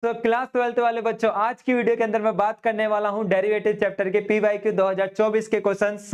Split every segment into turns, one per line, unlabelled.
तो class 12th वाले बच्चों, आज की वीडियो के अंदर मैं बात करने वाला हूं डेरिवेटिव चैप्टर के पीवाईक्यू 2024 के क्वेश्चंस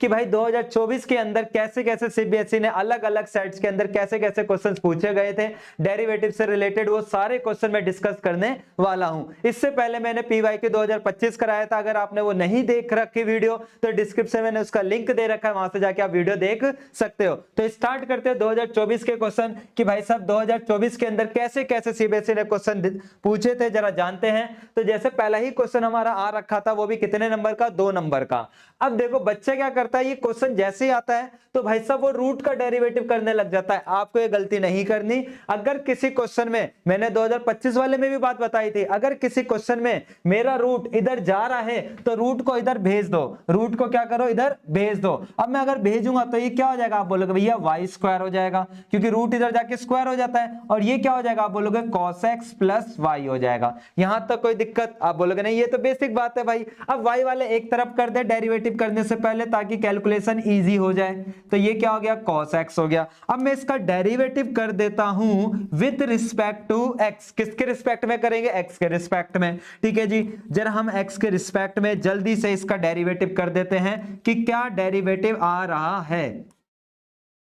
कि भाई 2024 के अंदर कैसे-कैसे सीबीएसई ने अलग-अलग सेट्स के अंदर कैसे-कैसे क्वेश्चंस पूछे गए थे डेरिवेटिव से रिलेटेड, वो सारे क्वेश्चन मैं डिस्कस करने वाला हूं। इससे पहले मैंने पीवाईक्यू 2025 कराया था, अगर आपने वो नहीं देख रखी वीडियो तो डिस्क्रिप्शन में मैंने उसका लिंक दे रखा है, वहां से जाके आप वीडियो देख सकते हो। तो स्टार्ट करते हैं 2024 के क्वेश्चन कि भाई साहब 2024 के अंदर कैसे-कैसे सीबीएसई ने क्वेश्चन पूछे थे, जरा जानते हैं। तो जैसे पहला ही क्वेश्चन हमारा आ रखा था, वो भी कितने नंबर का, 2 नंबर का। अब देखो बच्चा क्या करता है, ये क्वेश्चन जैसे ही आता है तो भाई साहब वो रूट का डेरिवेटिव करने लग जाता है। आपको ये गलती नहीं करनी। अगर किसी क्वेश्चन में, मैंने 2025 वाले में भी बात बताई थी, अगर किसी क्वेश्चन में मेरा रूट इधर जा रहा है तो रूट को इधर भेज दो, रूट को क्या करो, इधर भेज दो। अब मैं अगर भेजूंगा तो ये क्या हो जाएगा, आप बोलोगे भैया वाई स्क्वायर हो जाएगा, क्योंकि रूट इधर जाके स्क्वायर हो जाता है। और ये क्या हो जाएगा, आप बोलोगे cos x प्लस वाई हो जाएगा। यहां तक कोई दिक्कत, आप बोलोगे नहीं ये तो बेसिक बात है भाई। अब y वाले एक तरफ कर दे डेरिवेटिव करने से पहले, ताकि कैलकुलेशन इजी हो जाए। तो ये क्या हो गया, cos x हो गया। अब मैं इसका डेरिवेटिव कर देता हूं विद रिस्पेक्ट टू x। किसके रिस्पेक्ट में करेंगे, x के रिस्पेक्ट में। ठीक है जी, जरा हम x के रिस्पेक्ट में जल्दी से इसका डेरिवेटिव कर देते हैं कि क्या डेरिवेटिव आ रहा है।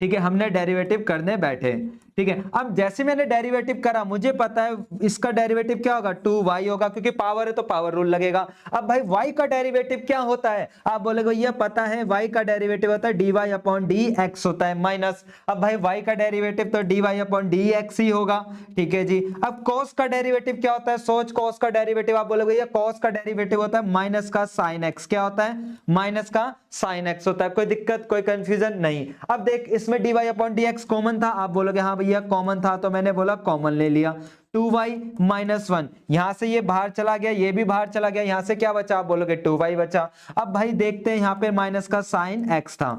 ठीक है, हमने डेरिवेटिव करने बैठे। ठीक है, अब जैसे मैंने डेरिवेटिव करा, मुझे पता है इसका डेरिवेटिव क्या होगा, 2y होगा, क्योंकि पावर है तो पावर रूल लगेगा। अब भाई y का डेरिवेटिव क्या होता है, आप बोलेगे ये पता है, y का डेरिवेटिव होता है dy अपॉन dx होता है माइनस। अब भाई y का डेरिवेटिव तो dy अपॉन dx ही होगा। ठीक है जी, अब cos का डेरिवेटिव क्या होता है, सोच cos का डेरिवेटिव, आप बोलोगे ये cos का डेरिवेटिव होता है माइनस का sin x। क्या होता है, माइनस का sin x होता है। कोई दिक्कत, कोई कंफ्यूजन नहीं। अब देख इसमें dy अपॉन dx कॉमन था, आप बोलोगे हाँ भैया कॉमन था, तो मैंने बोला कॉमन ले लिया। 2y माइनस 1, यहां से ये बाहर चला गया, ये भी बाहर चला गया, यहां से क्या बचा, आप बोलोगे 2y बचा। अब भाई देखते हैं, यहां पे माइनस का साइन x था।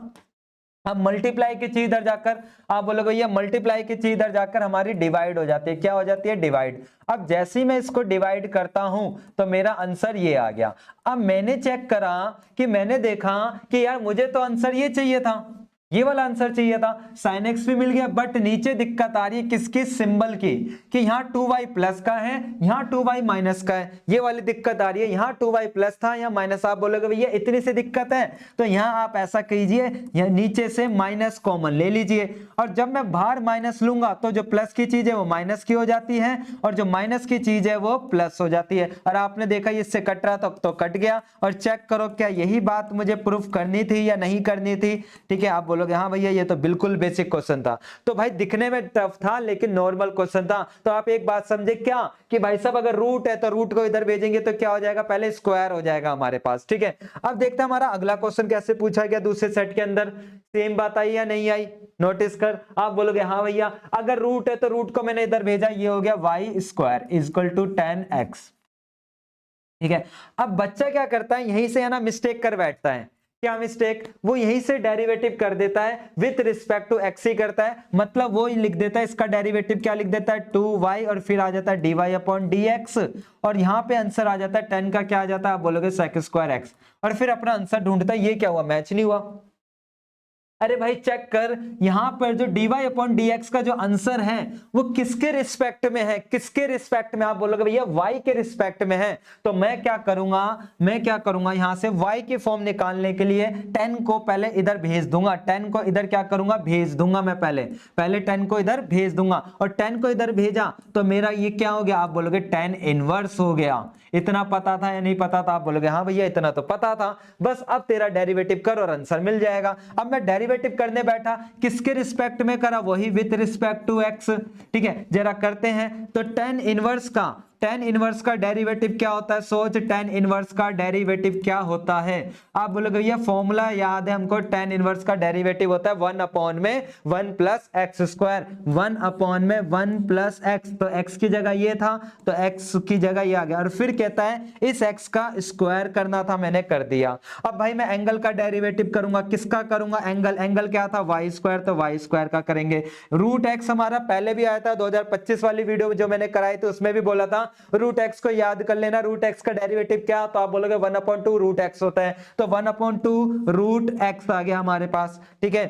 अब मल्टीप्लाई की चीज इधर जाकर, आप बोलोगे ये मल्टीप्लाई की चीज इधर जाकर हमारी डिवाइड हो जाती है। क्या हो जाती है, डिवाइड। अब जैसे ही मैं इसको डिवाइड करता हूं तो मेरा आंसर ये आ गया। अब मैंने चेक करा कि मैंने देखा कि यार मुझे तो आंसर ये चाहिए था, ये वाला आंसर चाहिए था, sin x भी मिल गया। बट नीचे दिक्कत आ रही है किसकी, सिंबल की, कि यहाँ 2y प्लस का है, यहाँ 2y माइनस का है। ये वाली दिक्कत आ रही है, यहाँ 2y प्लस था, यहाँ माइनस। आप बोलोगे भैया इतनी सी दिक्कत है, तो यहाँ आप ऐसा कीजिए, यहाँ नीचे से माइनस कॉमन ले लीजिए। और जब मैं बाहर माइनस लूंगा तो जो प्लस की चीज है वो माइनस की हो जाती है, और जो माइनस की चीज है वो प्लस हो जाती है। और आपने देखा इससे कट रहा तो कट गया। और चेक करो क्या यही बात मुझे प्रूफ करनी थी या नहीं करनी थी। ठीक है, आप बोलोगे हाँ भैया ये तो बिल्कुल बेसिक क्वेश्चन था। तो भाई दिखने में टफ था लेकिन नॉर्मल क्वेश्चन था। तो आप एक बात समझे क्या, कि भाई साहब अगर रूट है तो रूट को इधर भेजेंगे तो क्या हो जाएगा, पहले स्क्वायर हो जाएगा हमारे पास। ठीक है, अब देखते हैं हमारा अगला क्वेश्चन कैसे पूछा गया दूसरे सेट के अंदर। सेम बात आई या नहीं आई, नोटिस कर। आप बोलोगे हाँ भैया अगर रूट है तो रूट को मैंने इधर भेजा, ये हो गया y square is equal to 10x। ठीक है, अब बच्चा क्या करता है, यहीं से है ना मिस्टेक कर बैठता है। क्या मिस्टेक, वो यहीं से डेरिवेटिव कर देता है विथ रिस्पेक्ट टू x ही करता है। मतलब वो ही लिख देता है, इसका डेरिवेटिव क्या लिख देता है, 2y, और फिर आ जाता है dy अपॉन dx। और यहाँ पे आंसर आ जाता है 10 का क्या आ जाता है, आप बोलोगे sec स्क्वायर x। और फिर अपना आंसर ढूंढता है, ये क्या हुआ, मैच नहीं हुआ। अरे भाई चेक कर, यहां पर जो dy अपॉन dx का जो आंसर है वो किसके रिस्पेक्ट में है, किसके रिस्पेक्ट में, आप बोलोगे भैया y के रिस्पेक्ट में है। तो मैं क्या करूंगा यहां से y की फॉर्म निकालने के लिए 10 को पहले इधर भेज दूंगा, 10 को इधर क्या करूंगा, भेज दूंगा। मैं पहले 10 को इधर भेज दूंगा, और 10 को इधर भेजा तो मेरा ये क्या हो गया, आप बोलोगे 10 इनवर्स हो गया। इतना पता था या नहीं पता था, आप बोलोगे हाँ भैया इतना तो पता था। बस अब तेरा डेरिवेटिव कर और आंसर मिल जाएगा। अब मैं डेरिवेटिव करने बैठा, किसके रिस्पेक्ट में करा, वही विथ रिस्पेक्ट टू x। ठीक है, जरा करते हैं। तो tan इनवर्स का डेरिवेटिव क्या होता है, सोच tan इनवर्स का डेरिवेटिव क्या होता है। आप बोलोगे ये फॉर्मूला याद है हमको, tan इनवर्स का डेरिवेटिव होता है 1 अपॉन में 1 प्लस एक्स स्क्वायर, 1 अपॉन में 1 प्लस एक्स। तो x की जगह ये था तो x की जगह ये आ गया। और फिर कहता है इस x का स्क्वायर करना था, मैंने कर दिया। अब भाई मैं एंगल का डेरिवेटिव करूंगा, किसका करूंगा, एंगल क्या था, वाई स्क्वायर, तो वाई स्क्वायर का करेंगे। रूट x हमारा पहले भी आया था, 2025 वाली वीडियो जो मैंने कराई थी उसमें भी बोला था रूट एक्स को याद कर लेना। रूट एक्स का डेरिवेटिव क्या, तो आप बोलोगे 1/2 रूट एक्स होता है। तो 1/2 रूट एक्स आ गया हमारे पास। ठीक है,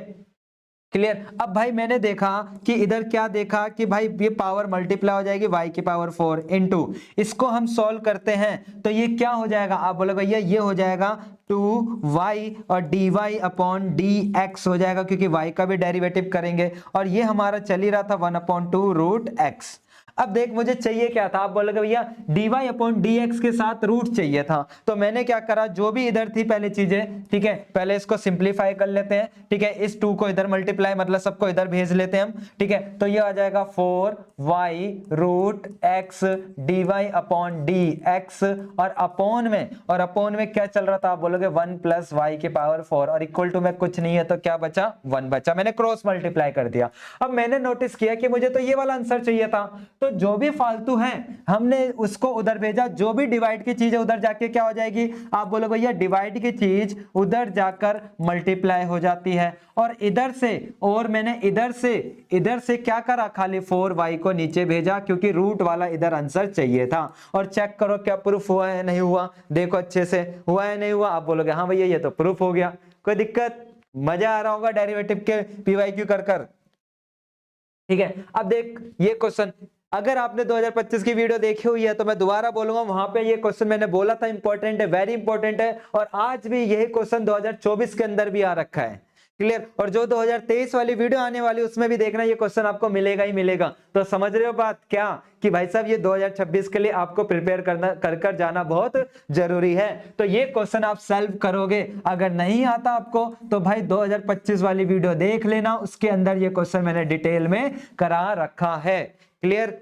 क्लियर। अब भाई मैंने देखा कि इधर क्या देखा कि भाई ये पावर मल्टीप्लाई हो जाएगी y की पावर 4 इनटू, इसको हम सॉल्व करते हैं तो ये क्या हो जाएगा, आप बोलो भैया ये हो जाएगा 2y और dy अपॉन dx हो जाएगा, क्योंकि y का भी डेरिवेटिव करेंगे, और ये हमारा चल ही रहा था 1/2 रूट x। अब देख मुझे चाहिए क्या था, आप बोलोगे भैया dy अपॉन dx के साथ रूट चाहिए था, तो मैंने क्या करा, जो भी इधर थी पहले चीजें, ठीक है, पहले इसको सिंप्लीफाई कर लेते हैं, ठीक है, इस 2 को इधर मल्टीप्लाई मतलब सबको इधर भेज लेते हैं हम, ठीक है, तो ये आ जाएगा 4y root x dy upon dx, और अपोन में क्या चल रहा था, आप बोलोगे 1 प्लस y की पावर 4, और इक्वल टू में कुछ नहीं है तो क्या बचा, 1 बचा, मैंने क्रॉस मल्टीप्लाई कर दिया। अब मैंने नोटिस किया कि मुझे तो ये वाला आंसर चाहिए था, तो जो भी फालतू है हमने उसको उधर भेजा, जो भी डिवाइड की चीज है उधर जाके क्या हो जाएगी, आप बोलो भैया डिवाइड की चीज उधर जाकर मल्टीप्लाई हो जाती है, और इधर से, और मैंने इधर से क्या करा, खाली 4y को नीचे भेजा, क्योंकि रूट वाला इधर आंसर चाहिए था। और चेक करो क्या प्रूफ हुआ है नहीं हुआ, देखो अच्छे से हुआ है नहीं हुआ, आप बोलोगे हाँ भैया ये तो प्रूफ हो गया, कोई दिक्कत, मजा आ रहा होगा डेरिवेटिव के पीवाईक्यू कर, ठीक है। अब देख ये क्वेश्चन, अगर आपने 2025 की वीडियो देखी हुई है तो मैं दोबारा बोलूंगा, वहां पे ये क्वेश्चन मैंने बोला था इंपॉर्टेंट है, वेरी इंपॉर्टेंट है, और आज भी यही क्वेश्चन 2024 के अंदर भी आ रखा है, क्लियर। और जो 2023 वाली वीडियो आने वाली उसमें भी देखना ये क्वेश्चन आपको मिलेगा ही मिलेगा। तो समझ रहे हो बात क्या, कि भाई साहब ये 2026 के लिए आपको प्रिपेयर कर जाना बहुत जरूरी है। तो ये क्वेश्चन आप सॉल्व करोगे, अगर नहीं आता आपको तो भाई 2025 वाली वीडियो देख लेना, उसके अंदर ये क्वेश्चन मैंने डिटेल में करा रखा है, क्लियर।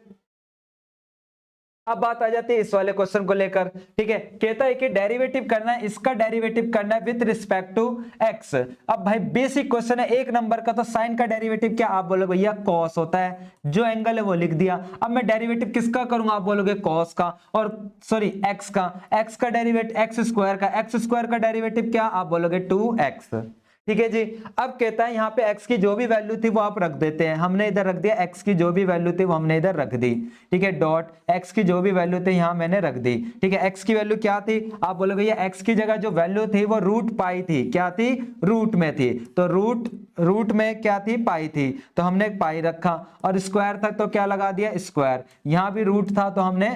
अब बात आ जाती है इस वाले क्वेश्चन को लेकर, ठीक है, कहता है कि डेरिवेटिव करना है, इसका डेरिवेटिव करना है विद रिस्पेक्ट टू एक्स। अब भाई बेसिक क्वेश्चन है 1 नंबर का, तो साइन का डेरिवेटिव क्या, आप बोलोगे भैया कॉस होता है, जो एंगल है वो लिख दिया। अब मैं डेरिवेटिव किसका करूंगा, आप बोलोगे कॉस का, और सॉरी एक्स का डेरिवेटिव एक्स स्क्वायर का डेरिवेटिव क्या, आप बोलोगे 2x, ठीक है जी। अब कहता है यहाँ पे x की जो भी वैल्यू थी वो आप रख देते हैं, हमने इधर रख दिया, x की जो भी वैल्यू थी वो हमने इधर रख दी, ठीक है, डॉट x की जो भी वैल्यू थी यहाँ मैंने रख दी, ठीक है। x की वैल्यू क्या थी, आप बोलोगे ये x की जगह जो वैल्यू थी वो रूट पाई थी, क्या थी, रूट में थी, तो रूट में क्या थी, पाई थी, तो हमने पाई रखा, और स्क्वायर था तो क्या लगा दिया, स्क्वायर, यहाँ भी रूट था तो हमने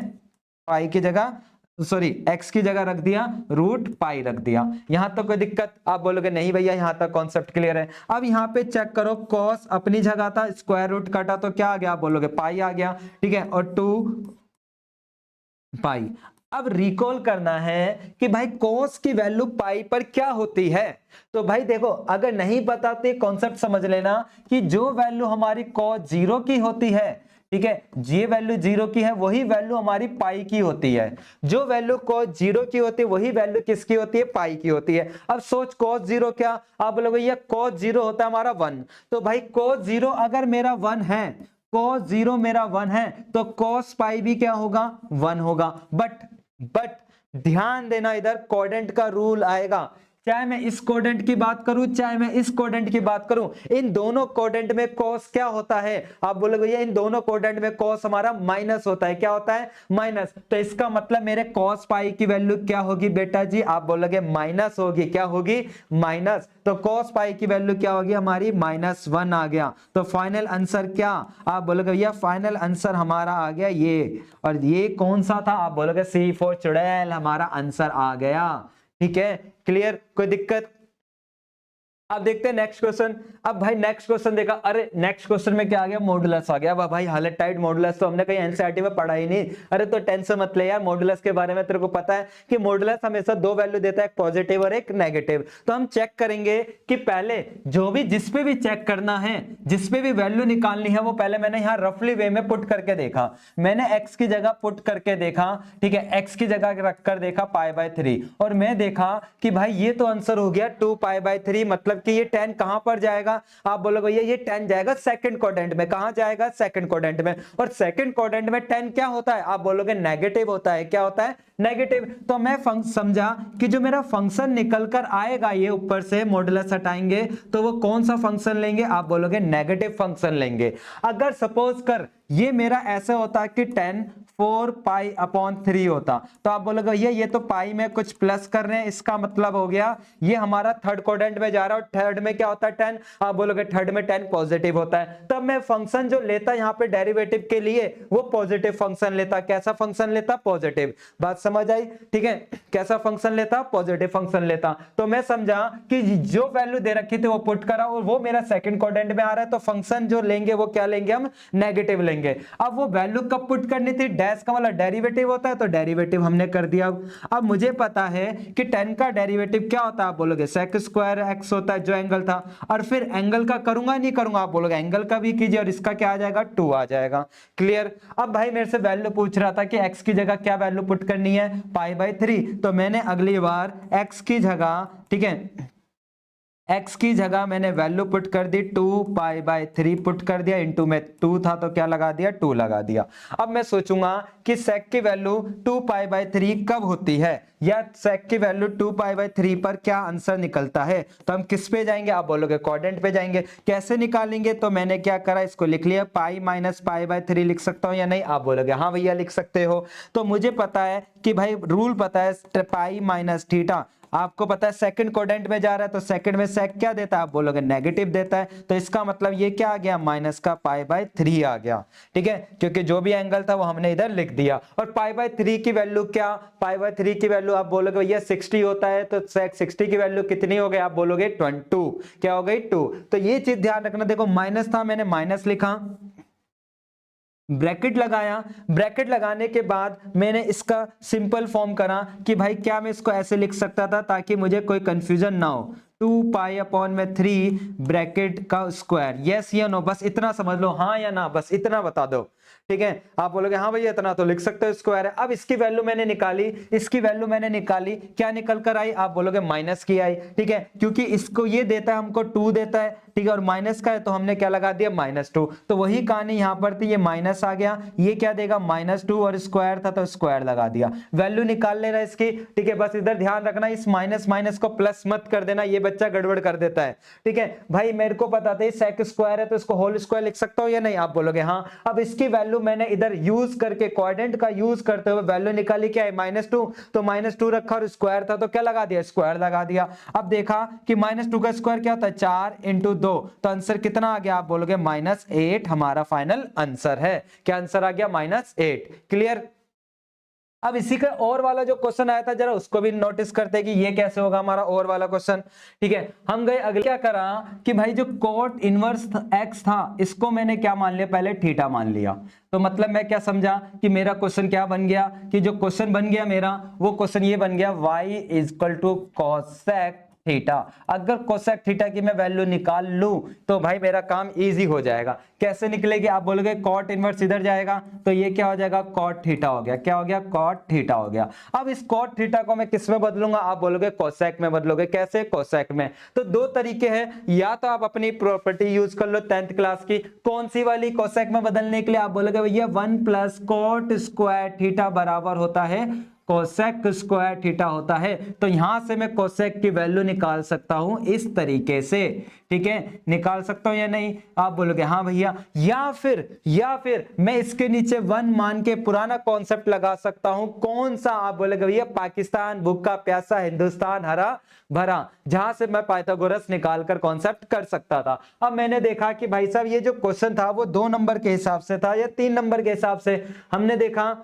पाई की जगह सॉरी x की जगह रख दिया रूट पाई रख दिया। यहां तक कोई दिक्कत, आप बोलोगे नहीं भैया यहां तक कॉन्सेप्ट क्लियर है। अब यहां पे चेक करो, cos अपनी जगह था, स्क्वायर रूट कटा तो क्या आ गया, आप बोलोगे पाई आ गया, ठीक है, और 2 पाई। अब रिकॉल करना है कि भाई cos की वैल्यू पाई पर क्या होती है, तो भाई देखो अगर नहीं पता तो कॉन्सेप्ट समझ लेना कि जो वैल्यू हमारी cos 0 की होती है, ठीक है, ये वैल्यू 0 की है, वही वैल्यू हमारी पाई की होती है, जो वैल्यू cos 0 की होती है वही वैल्यू किसकी होती है, पाई की होती है। अब सोच cos 0 क्या, आप बोलोगे ये cos 0 होता है हमारा 1, तो भाई cos 0 अगर मेरा 1 है, cos 0 मेरा 1 है, तो cos पाई भी क्या होगा, 1 होगा। बट ध्यान देना, इधर कोडेंट का रूल आएगा, चाहे मैं इस कोडेंट की बात करूं चाहे मैं इस कोडेंट की बात करूं, इन दोनों कोडेंट में cos क्या होता है, आप बोलोगे ये इन दोनों कोडेंट में cos हमारा माइनस होता है, क्या होता है, माइनस, तो इसका मतलब मेरे cos पाई की वैल्यू क्या होगी बेटा जी, आप बोलोगे माइनस होगी, क्या होगी, माइनस, तो cos पाई की वैल्यू क्या होगी हमारी, -1 आ गया। तो फाइनल आंसर क्या, आप बोलोगे भैया फाइनल आंसर हमारा आ गया ये, और ये कौन सा था, आप बोलोगे C फॉर चुड़ैल हमारा आंसर आ गया, ठीक है, क्लियर, कोई दिक्कत। अब देखते हैं नेक्स्ट क्वेश्चन। अब भाई नेक्स्ट क्वेश्चन देखा, अरे नेक्स्ट क्वेश्चन में क्या आ गया, मॉडुलस आ गया। अब भाई हालेटाइड मॉडुलस तो हमने कहीं एनसीईआरटी में पढ़ा ही नहीं, अरे तो टेंशन मत ले यार, मॉडुलस के बारे में तेरे को पता है कि मॉडुलस हमेशा 2 वैल्यू देता है, एक पॉजिटिव और एक नेगेटिव। तो हम चेक करेंगे कि पहले जो भी जिस पे भी चेक करना है, जिस पे भी वैल्यू निकालनी है, वो पहले मैंने यहाँ रफली वे में पुट करके देखा, मैंने x की जगह पुट करके देखा, ठीक है, x की जगह रखकर देखा π/3, और मैं देखा कि भाई ये तो आंसर हो गया 2π/3, मतलब कि ये 10 कहां पर जाएगा, आप बोलोगे भैया ये 10 जाएगा सेकंड क्वाड्रेंट में, कहां जाएगा, सेकंड क्वाड्रेंट में, और सेकंड क्वाड्रेंट में 10 क्या होता है, आप बोलोगे नेगेटिव होता है, क्या होता है, नेगेटिव। तो मैं समझा कि जो मेरा फंक्शन निकल कर आएगा, ये ऊपर से मॉडुलस हटाएंगे तो वो कौन सा फंक्शन लेंगे, आप बोलोगे नेगेटिव फंक्शन लेंगे। अगर सपोज कर ये मेरा ऐसे होता है कि 10 4 पाई अपॉन 3 होता। तो आप बोलोगे भैया ये तो पाई में कुछ प्लस कर रहे हैं, इसका मतलब हो गया ये हमारा थर्ड क्वाड्रेंट में जा रहा है और थर्ड में क्या होता है 10। आप बोलोगे थर्ड में 10 पॉजिटिव होता है, तब मैं फंक्शन जो लेता यहाँ पे डेरिवेटिव के लिए वो पॉजिटिव फंक्शन लेता। कैसा फंक्शन लेता? पॉजिटिव। बात समझ आई? ठीक है, कैसा फंक्शन लेता? पॉजिटिव फंक्शन लेता। तो मैं समझा कि जो वैल्यू दे रखी थी वो पुट करा और वो मेरा सेकंड क्वाड्रेंट में आ रहा है, तो फंक्शन जो लेंगे वो क्या लेंगे? हम नेगेटिव लेंगे। अब वो वैल्यू कब पुट करनी थी? डैश का वाला डेरिवेटिव होता है, तो डेरिवेटिव हमने कर दिया। अब मुझे पता है कि 10 का डेरिवेटिव क्या होता है? आप बोलोगे sec स्क्वायर x होता है जो एंगल था, और फिर एंगल का करूंगा नहीं करूंगा? आप बोलोगे एंगल का भी कीजिए और इसका क्या आ जाएगा? 2 आ जाएगा। क्लियर? अब भाई मेरे से वैल्यू पूछ रहा था कि x की जगह क्या वैल्यू पुट करनी है? π/3। तो मैंने अगली बार x की जगह, ठीक है, x की जगह मैंने वैल्यू पुट कर दी 2π/3 पुट कर दिया, इंटू में 2 था तो क्या लगा दिया? 2 लगा दिया। अब मैं सोचूंगा कि sec की वैल्यू 2π/3 कब होती है, या sec की वैल्यू 2π/3 पर क्या आंसर निकलता है। तो हम किस पे जाएंगे? आप बोलोगे क्वाड्रेंट पे जाएंगे। कैसे निकालेंगे? तो मैंने क्या करा, इसको लिख लिया, पाई माइनस π/3 लिख सकता हूं या नहीं? आप बोलोगे हाँ भैया लिख सकते हो। तो मुझे पता है कि भाई रूल पता है पाई माइनस थीटा, आपको पता है सेकंड क्वाड्रेंट में जा रहा है, तो सेकंड में सेक क्या देता है? आप बोलोगे नेगेटिव देता है। तो इसका मतलब ये क्या आ गया? माइनस का π/3 आ गया। ठीक है, क्योंकि जो भी एंगल था वो हमने इधर लिख दिया। और π/3 की वैल्यू क्या? π/3 की वैल्यू आप बोलोगे भैया 60 होता है, तो सेक 60 की वैल्यू कितनी हो गई? आप बोलोगे 22। क्या हो गई? 2। तो ये चीज ध्यान रखना। देखो माइनस था, मैंने माइनस लिखा, ब्रैकेट लगाया, ब्रैकेट लगाने के बाद मैंने इसका सिंपल फॉर्म करा कि भाई क्या मैं इसको ऐसे लिख सकता था ताकि मुझे कोई कंफ्यूजन ना हो। 2π/3 ब्रैकेट का स्क्वायर, यस या नो, बस इतना समझ लो, हाँ या ना, बस इतना बता दो। ठीक है, आप बोलोगे हाँ भैया इतना तो लिख सकते हो, स्क्वायर है। अब इसकी वैल्यू मैंने निकाली, इसकी वैल्यू मैंने निकाली, क्या निकल कर आई? आप बोलोगे माइनस की आई। ठीक है, क्योंकि इसको ये देता है, हमको 2 देता है, ठीक है, और माइनस का है तो हमने क्या लगा दिया? -2। तो वही कहानी यहां पर थी, ये माइनस आ गया, ये क्या देगा? -2, और स्क्वायर था तो स्क्वायर लगा दिया। वैल्यू निकाल लेना इसकी। ठीक है, बस इधर ध्यान रखना, इस माइनस माइनस को प्लस मत कर देना, ये बच्चा गड़बड़ कर देता है। ठीक है भाई, मेरे को पता था सेक स्क्वायर है तो इसको होल स्क्वायर लिख सकता हूं या नहीं? आप बोलोगे हाँ। अब इसकी वैल्यू मैंने इधर यूज करके, क्वाड्रेंट का यूज करते हुए वैल्यू निकाली, क्या है? -2। तो -2 रखा और स्क्वायर था तो क्या लगा दिया? स्क्वायर लगा दिया। अब देखा कि -2 का स्क्वायर क्या होता है? 4 × 2, तो आंसर कितना आ गया? आप बोलोगे -8 हमारा फाइनल आंसर है। क्या आंसर आ गया? -8। क्लियर? अब इसी का और वाला जो क्वेश्चन आया था जरा उसको भी नोटिस करते हैं कि ये कैसे होगा हमारा और वाला क्वेश्चन। ठीक है, हम गए अगले, क्या करा कि भाई जो कोट इनवर्स x था इसको मैंने क्या मान लिया? पहले थीटा मान लिया। तो मतलब मैं क्या समझा कि मेरा क्वेश्चन क्या बन गया, कि जो क्वेश्चन बन गया मेरा वो क्वेश्चन ये बन गया, y = cosec थीटा। अगर कोसेक थीटा की मैं वैल्यू निकाल लूं तो भाई मेरा काम इजी हो जाएगा। कैसे निकलेगी? आप बोलोगे कॉट इनवर्स इधर जाएगा तो ये क्या हो जाएगा? कॉट थीटा हो गया। क्या हो गया? कॉट थीटा हो गया। अब इस कॉट थीटा को मैं किस में बदलूंगा? आप बोलोगे कोसेक में बदलोगे। कैसे? कोसेक में। तो दो तरीके हैं, या तो आप अपनी प्रॉपर्टी यूज कर लो 10th क्लास की। कौन सी वाली? कोसेक में बदलने के लिए आप बोलोगे भैया 1 + cot स्क्वायर थीटा बराबर होता है कोसेक स्क्वायर थीटा होता है। तो यहां से मैं कोसेक की वैल्यू निकाल सकता हूं इस तरीके से। ठीक है, निकाल सकता हूं या नहीं? आप बोलोगे हाँ भैया। या फिर मैं इसके नीचे 1 मान के पुराना कॉन्सेप्ट लगा सकता हूं। कौन सा? आप बोलोगे भैया पाकिस्तान भूखा प्यासा, हिंदुस्तान हरा भरा, जहां से मैं पाइथागोरस निकाल कर कॉन्सेप्ट कर सकता था। अब मैंने देखा कि भाई साहब ये जो क्वेश्चन था वो 2 नंबर के हिसाब से था या 3 नंबर के हिसाब से, हमने देखा।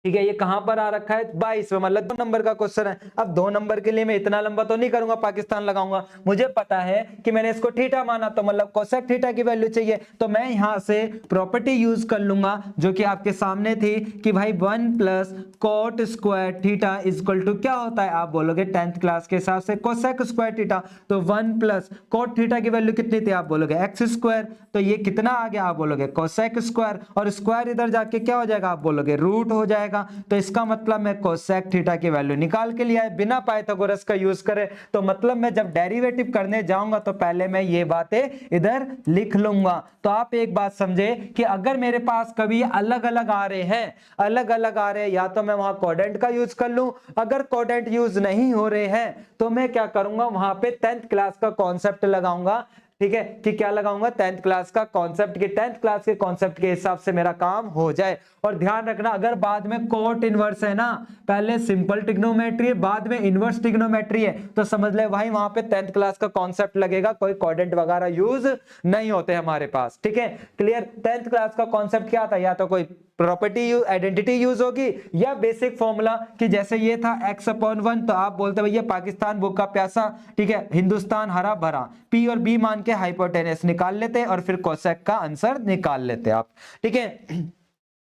ठीक है, ये कहां पर आ रखा है? 22 में, मतलब 2 नंबर का क्वेश्चन है। अब 2 नंबर के लिए मैं इतना लंबा तो नहीं करूंगा, पाकिस्तान लगाऊंगा। मुझे पता है कि मैंने इसको थीटा माना तो मतलब कोसेक थीटा की वैल्यू चाहिए, तो मैं यहां से प्रॉपर्टी यूज कर लूंगा जो कि आपके सामने थी कि भाई 1 + cot स्क्वायर थीटा = क्या होता है? आप बोलोगे 10th क्लास के हिसाब से कोसेक स्क्वायर थीटा। तो 1 + cot थीटा की वैल्यू कितनी थी? आप बोलोगे x²। तो ये कितना आ गया? आप बोलोगे कोसेक स्क्वायर, और स्क्वायर इधर जाके क्या हो जाएगा? आप बोलोगे रूट हो जाएगा। तो इसका मतलब मैं कोसेक थीटा की वैल्यू निकाल के लिया है बिना पाइथागोरस का यूज करे। तो मतलब मैं जब डेरिवेटिव करने जाऊंगा तो पहले मैं ये बातें इधर लिख लूंगा। तो आप एक बात समझे कि अगर मेरे पास कभी अलग अलग आ रहे हैं, या तो मैं वहां कोडेंट का यूज कर लूं। अगर कोडेंट यूज नहीं हो रहे हैं तो मैं क्या करूंगा? वहां पे 10th क्लास का कॉन्सेप्ट लगाऊंगा ठीक है, कि क्या लगाऊंगा 10th क्लास का कॉन्सेप्ट, कि 10th क्लास के कॉन्सेप्ट के हिसाब से मेरा काम हो जाए। और ध्यान रखना अगर बाद में कोट इनवर्स है ना, पहले सिंपल ट्रिग्नोमेट्री है बाद में इनवर्स ट्रिग्नोमेट्री है, तो समझ ले भाई वहां पे 10th क्लास का कॉन्सेप्ट लगेगा, कोई कोडेंट वगैरह यूज नहीं होते हमारे पास। ठीक है, क्लियर। 10th क्लास का कॉन्सेप्ट क्या था, या तो कोई प्रॉपर्टी आइडेंटिटी यूज होगी या बेसिक फॉर्मूला, कि जैसे ये था x/1 तो आप बोलते भैया पाकिस्तान भूखा प्यासा, ठीक है, हिंदुस्तान हरा भरा, p और b मान के हाइपोटेनस निकाल लेते और फिर कोसेक का आंसर निकाल लेते आप। ठीक है,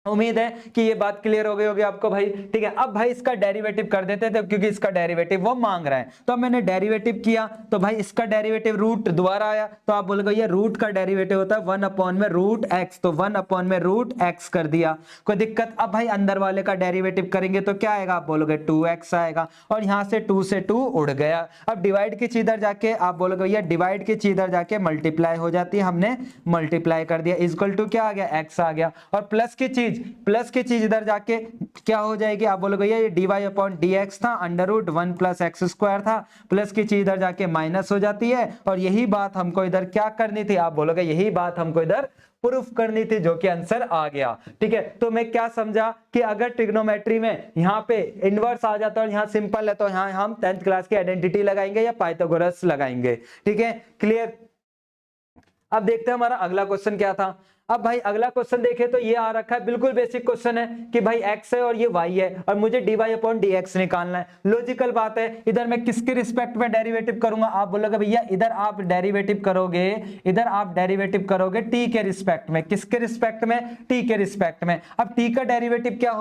उम्मीद है कि ये बात क्लियर हो गई होगी आपको भाई। ठीक है, अब भाई इसका डेरिवेटिव कर देते थे क्योंकि इसका डेरिवेटिव वो मांग रहा है, तो अब मैंने डेरिवेटिव किया तो भाई इसका डेरिवेटिव रूट दोबारा आया, तो आप बोलोगे ये रूट का डेरिवेटिव होता है 1/√x, तो 1/√x कर दिया, कोई दिक्कत। अब भाई अंदर वाले का डेरिवेटिव करेंगे तो क्या आएगा, आप बोलोगे 2x आएगा, और यहां से 2 से 2 उड़ गया। अब डिवाइड की चीज इधर जाके आप बोलोगे भैया डिवाइड की चीज इधर जाके मल्टीप्लाई हो जाती है, हमने मल्टीप्लाई कर दिया, इक्वल टू क्या आ गया, x आ गया। और प्लस की चीज इधर जाके क्या हो जाएगी, आप बोलोगे ये dy/dx था, √1 + x² था, प्लस की चीज इधर जाके माइनस हो जाती है, और यही बात हमको इधर क्या करनी थी, आप बोलोगे यही बात हमको इधर प्रूफ करनी थी, जो कि आंसर आ गया। ठीक है, तो मैं क्या समझा कि अगर ट्रिग्नोमेट्री में यहाँ पे इनवर्स आ जाता है और यहाँ सिंपल है, तो यहाँ हम 10th क्लास की आइडेंटिटी लगाएंगे या पाइथागोरस लगाएंगे। ठीक है, क्लियर। अब देखते हैं हमारा अगला क्वेश्चन क्या था। अब भाई अगला क्वेश्चन देखें तो ये आ रखा है, बिल्कुल बेसिक क्वेश्चन है कि भाई x है और ये y है और मुझे dy/dx निकालना है। लॉजिकल बात है, इधर मैं किसके रिस्पेक्ट में डेरिवेटिव करूंगा, आप बोलोगे भैया इधर आप डेरिवेटिव करोगे, t के रिस्पेक्ट में, किसके रिस्पेक्ट में, t के रिस्पेक्ट में। अब t का डेरिवेटिव क्या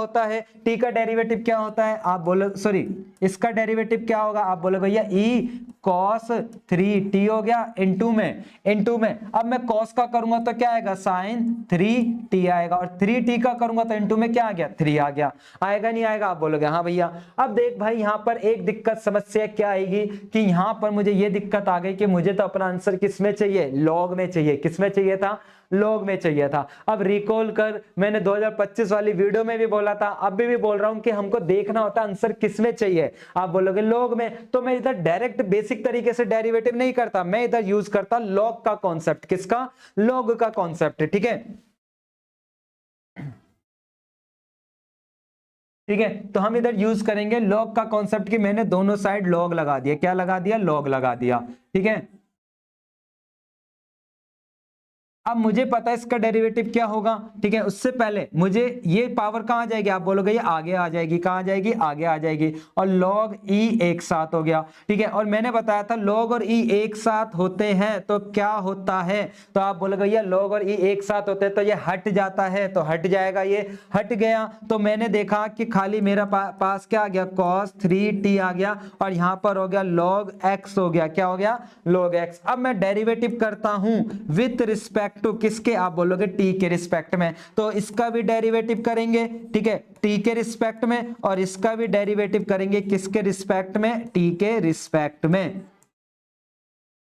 होता है, आप बोलो सॉरी इसका डेरिवेटिव क्या होगा, आप बोलो भैया e cos 3t हो गया इनटू में अब मैं cos का करूंगा तो क्या आएगा, sin 3t आएगा, और 3t का करूंगा तो इनटू में क्या आ गया, 3 आ गया। आएगा नहीं आएगा, आप बोलोगे हाँ भैया। अब देख भाई यहाँ पर एक दिक्कत समस्या क्या आएगी कि यहाँ पर मुझे ये दिक्कत आ गई कि मुझे तो अपना आंसर किसमें चाहिए, लॉग में चाहिए। किसमें चाहिए था, लॉग में चाहिए था। अब रिकॉल कर, मैंने 2025 वाली वीडियो में भी बोला था, अब भी बोल रहा हूं कि हमको देखना होता है आंसर किसमें चाहिए, आप बोलोगे लॉग में। तो मैं इधर डायरेक्ट बेसिक तरीके से डेरिवेटिव नहीं करता, मैं इधर यूज करता लॉग का कॉन्सेप्ट। किसका, लॉग का कॉन्सेप्ट। ठीक है, ठीक है, तो हम इधर यूज करेंगे लॉग का कॉन्सेप्ट कि मैंने दोनों साइड लॉग लगा दिया। क्या लगा दिया, लॉग लगा दिया। ठीक है, अब मुझे पता है इसका डेरिवेटिव क्या होगा। ठीक है, उससे पहले मुझे ये पावर कहां जाएगी, आप बोलोगे ये आगे आ जाएगी, कहां जाएगी, आगे आ जाएगी, और log e एक साथ हो गया। ठीक है, और मैंने बताया था log और e एक साथ होते हैं तो क्या होता है, तो आप बोलोगे भैया log और e एक साथ होते हैं तो ये हट जाता है, तो हट जाएगा, ये हट गया। तो मैंने देखा कि खाली मेरा पास क्या आ गया, cos 3t आ गया, और यहां पर हो गया log x हो गया, क्या हो गया, log x। अब मैं डेरिवेटिव करता हूं विथ रिस्पेक्ट टू किसके, आप बोलोगे t के रिस्पेक्ट में, तो इसका भी डेरिवेटिव करेंगे। ठीक है, t के रिस्पेक्ट में, और इसका भी डेरिवेटिव करेंगे किसके रिस्पेक्ट में, t के रिस्पेक्ट में।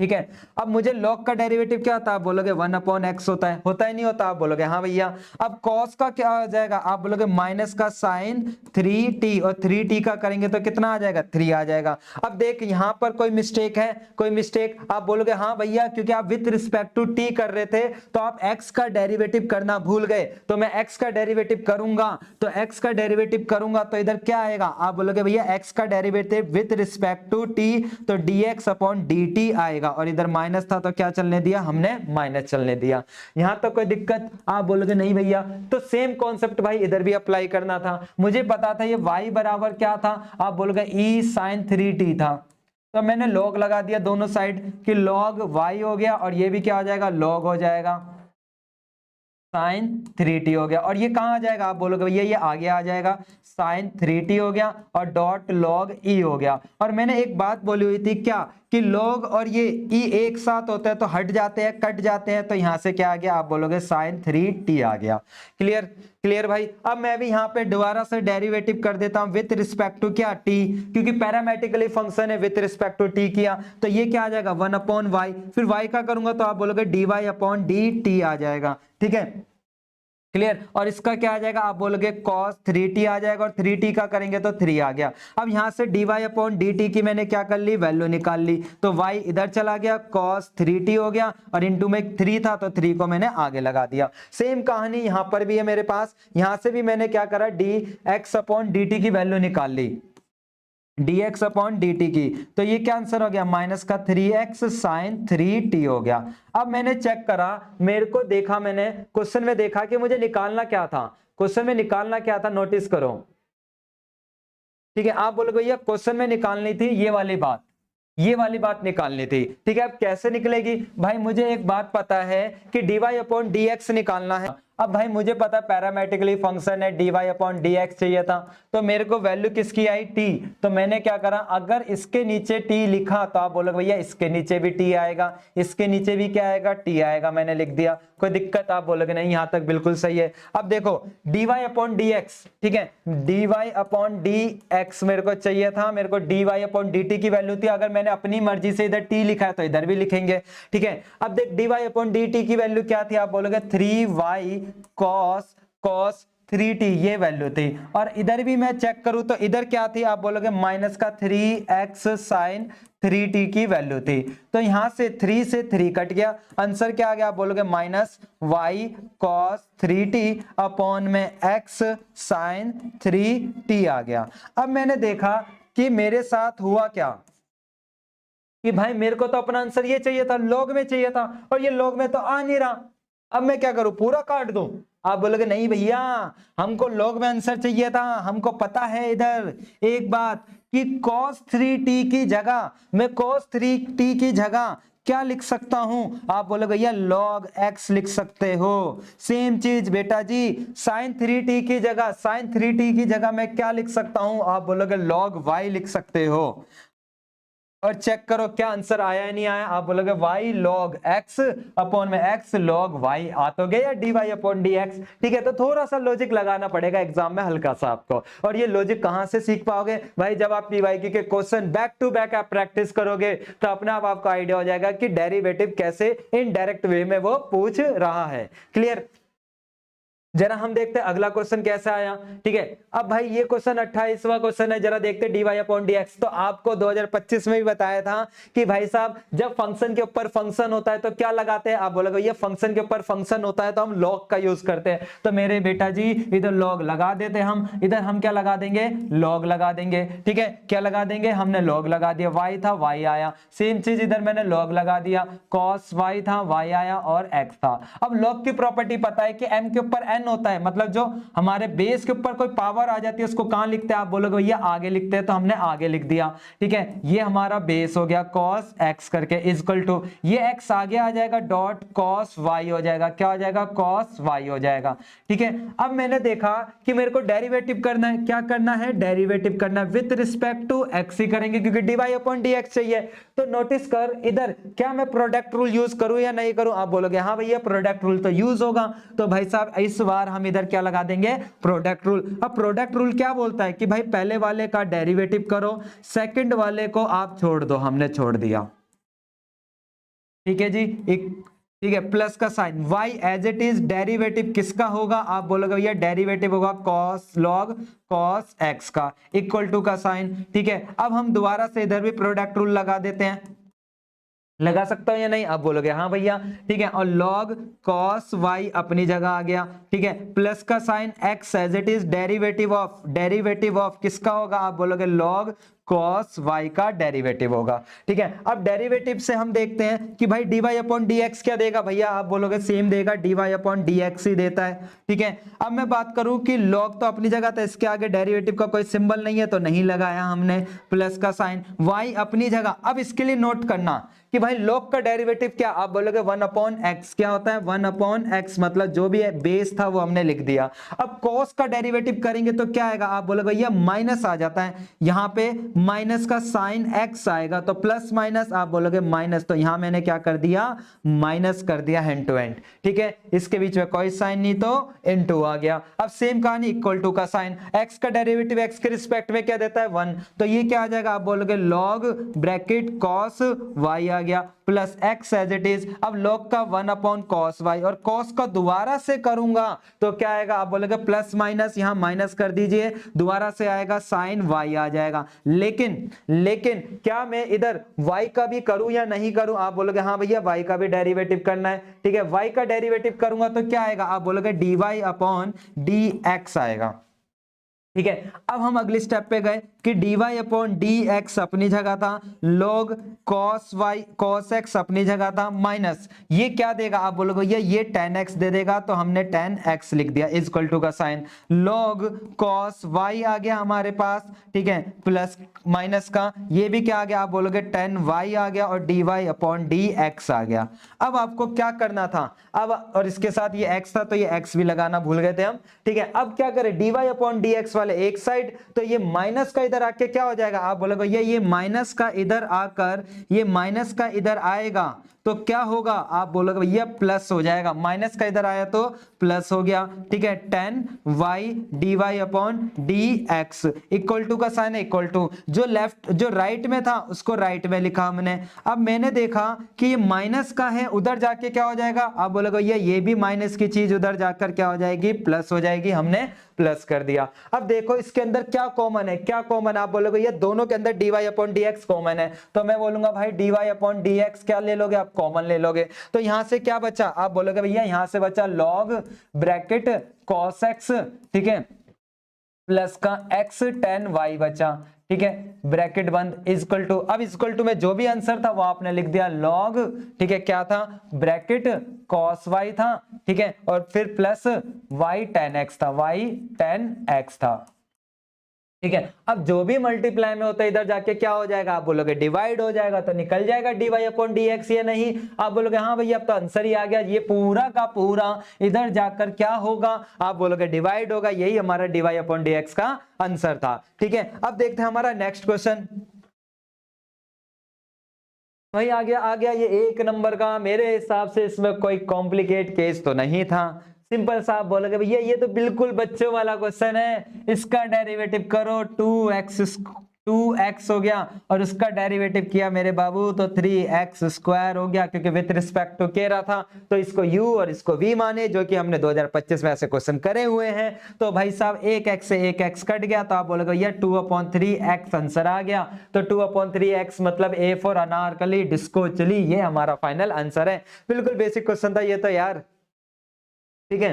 ठीक है, अब मुझे log का डेरिवेटिव क्या होता है, आप बोलोगे 1/x होता है नहीं होता, आप बोलोगे हाँ भैया। अब cos का क्या आ जाएगा, आप बोलोगे माइनस का sin 3t, और 3t का करेंगे तो कितना आ जाएगा, 3 आ जाएगा। अब देख यहां पर कोई मिस्टेक है, कोई मिस्टेक, आप बोलोगे हाँ भैया, क्योंकि आप विथ रिस्पेक्ट टू t कर रहे थे तो आप x का डेरिवेटिव करना भूल गए, तो मैं x का डेरिवेटिव करूंगा, तो इधर क्या आएगा, आप बोलोगे भैया x का derivative with respect to t, तो dx/dt आएगा, और इधर माइनस था तो क्या चलने दिया, हमने माइनस चलने दिया। यहां तक कोई दिक्कत, आप बोलोगे नहीं भैया। तो सेम कॉन्सेप्ट भाई इधर भी अप्लाई करना था। मुझे पता था ये y बराबर क्या था, आप बोलोगे e sin 3t था, तो मैंने log लगा दिया दोनों साइड कि log y हो गया, और ये भी क्या हो जाएगा, log हो जाएगा, sin 3t हो गया। और ये कहां आ जाएगा, आप बोलोगे भैया ये आगे आ जाएगा, sin 3t हो गया, और डॉट log e हो गया। और मैंने एक बात बोली हुई थी क्या, कि log और ये e एक साथ होते हैं तो हट जाते हैं, कट जाते हैं, तो यहां से क्या आ गया, आप बोलोगे sin 3t आ गया। क्लियर भाई। अब मैं भी यहाँ पे दोबारा से डेरिवेटिव कर देता हूं विथ रिस्पेक्ट टू क्या, t, क्योंकि पैरामेट्रिकली फंक्शन है, विथ रिस्पेक्ट टू t किया तो ये क्या आ जाएगा, 1/y, फिर y का करूंगा तो आप बोलोगे dy/dt आ जाएगा। ठीक है, क्लियर। और इसका क्या आ जाएगा, आप बोलोगे cos 3t आ जाएगा, और 3t का करेंगे तो 3 आ गया। अब यहां से dy अपॉन dt की मैंने क्या कर ली, वैल्यू निकाल ली, तो y इधर चला गया, cos 3t हो गया, और इंटू में 3 था तो 3 को मैंने आगे लगा दिया। सेम कहानी यहां पर भी है मेरे पास, यहां से भी मैंने क्या करा, dx अपॉन dt की वैल्यू निकाल ली, dx अपॉन dt की, तो ये क्या आंसर हो गया, माइनस का 3x साइन 3t हो गया। अब मैंने चेक करा, मेरे को देखा, मैंने क्वेश्चन में देखा कि मुझे निकालना क्या था, क्वेश्चन में निकालना क्या था, नोटिस करो, ठीक है। आप बोलोगे भैया क्वेश्चन में निकालनी थी ये वाली बात, ये वाली बात निकालनी थी, ठीक है। अब कैसे निकलेगी भाई, मुझे एक बात पता है कि dy अपॉन dx निकालना है। अब भाई मुझे पता है पैरामेट्रिकली फंक्शन है, dy अपॉन dx चाहिए था, तो मेरे को वैल्यू किसकी आई, t, तो मैंने क्या करा, अगर इसके नीचे t लिखा तो आप बोलोगे भैया इसके नीचे भी t आएगा, इसके नीचे भी क्या आएगा, t आएगा, मैंने लिख दिया, कोई दिक्कत, आप बोलोगे नहीं यहां तक बिल्कुल सही है। अब देखो dy अपॉन dx, ठीक है, dy अपॉन dx मेरे को चाहिए था, मेरे को dy अपॉन dt की वैल्यू थी, अगर मैंने अपनी मर्जी से इधर t लिखा है तो इधर भी लिखेंगे, ठीक है। अब देख dy अपॉन dt की वैल्यू क्या थी, आप बोलोगे 3y cos 3t, ये वैल्यू थी, और इधर भी मैं चेक करूं तो इधर क्या थी, आप बोलोगे माइनस का 3x sin 3t की वैल्यू थी, तो यहां से 3 से 3 कट गया, आंसर क्या आ गया, आप बोलोगे minus y cos 3t upon में x sin 3t आ गया। अब मैंने देखा कि मेरे साथ हुआ क्या, कि भाई मेरे को तो अपना आंसर ये चाहिए था, लॉग में चाहिए था, और ये लॉग में तो आ नहीं रहा, अब मैं क्या करूं, पूरा काट दूं। आप बोलोगे नहीं भैया हमको लॉग में आंसर चाहिए था, हमको पता है इधर एक बात कि cos 3t की जगह मैं cos 3t की जगह क्या लिख सकता हूं, आप बोलोगे भैया log x लिख सकते हो। सेम चीज बेटा जी, sin 3t की जगह, sin 3t की जगह मैं क्या लिख सकता हूं, आप बोलोगे log y लिख सकते हो, और चेक करो क्या आंसर आया है नहीं आया, आप बोलोगे y log x अपॉन में x log y, आ तो गया dy अपॉन dx, ठीक है। तो थोड़ा सा लॉजिक लगाना पड़ेगा एग्जाम में हल्का सा आपको, और ये लॉजिक कहां से सीख पाओगे भाई, जब आप पीवाईक्यू के क्वेश्चन बैक टू बैक आप प्रैक्टिस करोगे तो अपने आप आपको आइडिया हो जाएगा कि डेरिवेटिव कैसे इनडायरेक्ट वे में वो पूछ रहा है। क्लियर। जरा हम देखते हैं अगला क्वेश्चन कैसे आया, ठीक है। अब भाई ये क्वेश्चन 28वां क्वेश्चन है, जरा देखते हैं dy अपॉन dx। तो आपको 2025 में भी बताया था कि भाई साहब जब फंक्शन के ऊपर फंक्शन होता है तो क्या लगाते हैं, आप बोलोगे ये फंक्शन के ऊपर फंक्शन होता है तो हम लॉग का यूज करते हैं, तो मेरे बेटा जी इधर लॉग लगा देते हम, इधर हम क्या लगा देंगे, लॉग लगा देंगे, ठीक है। क्या लगा देंगे, हमने लॉग लगा दिया, y था y आया, सेम चीज इधर मैंने लॉग लगा दिया, cos y था y आया और x था। अब लॉग की प्रॉपर्टी पता है कि m के ऊपर n होता है, मतलब जो हमारे बेस के ऊपर कोई पावर आ जाती है उसको कहां लिखते हैं, आप बोलोगे भैया आगे लिखते हैं, तो हमने आगे लिख दिया, ठीक है। ये हमारा बेस हो गया cos x करके इक्वल टू ये x आगे आ जाएगा डॉट cos y हो जाएगा, क्या हो जाएगा, cos y हो जाएगा, ठीक है। अब मैंने देखा कि मेरे को डेरिवेटिव करना है, क्या करना है, डेरिवेटिव करना है विद रिस्पेक्ट टू x ही करेंगे क्योंकि dy अपॉन dx चाहिए। तो नोटिस कर इधर क्या मैं प्रोडक्ट रूल यूज करूं या नहीं करूं, आप बोलोगे हाँ भैया प्रोडक्ट रूल तो यूज होगा, तो भाई साहब इस बार हम इधर क्या लगा देंगे, प्रोडक्ट रूल। अब प्रोडक्ट रूल क्या बोलता है कि भाई पहले वाले का डेरिवेटिव करो, सेकंड वाले को आप छोड़ दो, हमने छोड़ दिया, ठीक है जी। ठीक है, प्लस का sign y as it is derivative किसका होगा, आप बोलोगे भैया डेरिवेटिव होगा cos log cos x का इक्वल टू का साइन, ठीक है। अब हम दोबारा से इधर भी प्रोडक्ट रूल लगा देते हैं, लगा सकता हूं या नहीं, आप बोलोगे हाँ भैया, ठीक है। और log cos y अपनी जगह आ गया, ठीक है, प्लस का sign x as it is derivative of किसका होगा, आप बोलोगे log cos y का डेरिवेटिव होगा, ठीक है। अब डेरिवेटिव से हम देखते हैं कि भाई dy अपॉन dx क्या देगा, भैया आप बोलोगे सेम देगा, dy अपॉन dx ही देता है, ठीक है। अब मैं बात करूं कि log तो अपनी जगह था, इसके आगे डेरिवेटिव का कोई सिंबल नहीं है तो नहीं लगाया हमने, प्लस का साइन y अपनी जगह। अब इसके लिए नोट करना कि भाई log का डेरिवेटिव क्या, आप बोलोगे 1 अपॉन x, क्या होता है 1 अपॉन x, मतलब जो भी है बेस था वो हमने लिख दिया। अब cos का डेरिवेटिव करेंगे तो क्या आएगा, आप बोलोगे भैया माइनस आ जाता है, यहाँ पे माइनस का साइन x आएगा तो प्लस माइनस आप बोलोगे माइनस, तो यहां मैंने क्या कर दिया, माइनस कर दिया हैंड टू हैंड। ठीक है, इसके बीच में कोई साइन नहीं तो इनटू आ गया। अब सेम कहानी, इक्वल टू का साइन, x का डेरिवेटिव x के रिस्पेक्ट में क्या देता है 1, तो ये क्या आ जाएगा, आप बोलोगे log ब्रैकेट cos y आ गया plus x as it is. अब log का 1 अपॉन cos y, और cos का दोबारा से करूंगा तो क्या आएगा, आप बोलोगे प्लस माइनस, यहां माइनस कर दीजिए, दोबारा से आएगा साइन y आ जाएगा। लेकिन क्या मैं इधर y का भी करूं या नहीं करूं, आप बोलोगे हाँ भैया y का भी डेरिवेटिव करना है। ठीक है, y का डेरिवेटिव करूंगा तो क्या आएगा, आप बोलोगे dy अपॉन dx आएगा। ठीक है, अब हम अगले स्टेप पे गए कि dy अपॉन dx अपनी जगह था, log cos x अपनी जगह था, माइनस ये क्या देगा, आप बोलोगे ये tan x दे देगा, तो हमने tan x लिख दिया इज इक्वल टू का साइन, log cos y आ गया हमारे पास। ठीक है, प्लस माइनस का ये भी क्या आ गया, आप बोलोगे tan y आ गया, और dy अपॉन dx आ गया। अब आपको क्या करना था, अब और इसके साथ ये x था तो ये x भी लगाना भूल गए थे हम। ठीक है, अब क्या करें, dy अपॉन dx वाले एक साइड, तो ये माइनस का इधर आके क्या हो जाएगा, आप बोलोगे ये माइनस का इधर आकर, ये माइनस का इधर आएगा तो क्या होगा, आप बोलोगे भैया प्लस हो जाएगा, माइनस का इधर आया तो प्लस हो गया। ठीक है, tan y dy upon dx equal to का साइन है इक्वल टू, जो राइट में था उसको राइट में लिखा हमने। अब मैंने देखा कि ये माइनस का है, उधर जाके क्या हो जाएगा, आप बोलोगे ये भी माइनस की चीज उधर जाकर क्या हो जाएगी, प्लस हो जाएगी, हमने प्लस कर दिया। अब देखो इसके अंदर क्या कॉमन है, क्या कॉमन है, आप बोलोगे ये दोनों के अंदर dy अपॉन dx कॉमन है, तो मैं बोलूंगा भाई dy अपॉन dx क्या ले लोगे, आप कॉमन ले लोगे। तो यहां से क्या बचा, आप बोलोगे भैया यहां से बचा log ब्रैकेट cos x, ठीक है, प्लस का x tan y बचा। ठीक है, ब्रैकेट बंद इज इक्वल टू, अब इज इक्वल टू में जो भी आंसर था वो आपने लिख दिया log, ठीक है, क्या था, ब्रैकेट cos y था। ठीक है, और फिर प्लस y tan x था, y tan x था। ठीक है, अब जो भी मल्टीप्लाई में होता है इधर जाके क्या हो जाएगा, आप बोलोगे डिवाइड हो जाएगा, तो निकल जाएगा dy अपॉन dx, ये नहीं, आप बोलोगे हाँ भैया अब तो आंसर ही आ गया, ये पूरा का पूरा इधर जाकर क्या होगा, आप बोलोगे डिवाइड होगा, यही हमारा dy अपॉन dx का आंसर था। ठीक है, अब देखते हैं हमारा नेक्स्ट क्वेश्चन। भाई आ गया ये 1 नंबर का, मेरे हिसाब से इसमें कोई कॉम्प्लिकेट केस तो नहीं था, सिंपल सा आप बोलोगे भैया ये तो बिल्कुल बच्चों वाला क्वेश्चन है, इसका डेरिवेटिव करो 2x हो गया, और उसका डेरिवेटिव किया मेरे बाबू तो 3x स्क्वायर हो गया, क्योंकि विथ रिस्पेक्ट टू कह रहा था तो इसको u और इसको v माने, जो कि हमने 2025 में ऐसे क्वेश्चन करे हुए हैं। तो भाई साहब 1x से 1x कट गया, तो आप बोलोगे ये 2/3x आंसर आ गया, तो 2/3x मतलब a फॉर अनारकली डिस्को चली, ये हमारा फाइनल आंसर है। बिल्कुल बेसिक क्वेश्चन था ये तो यार। ठीक है,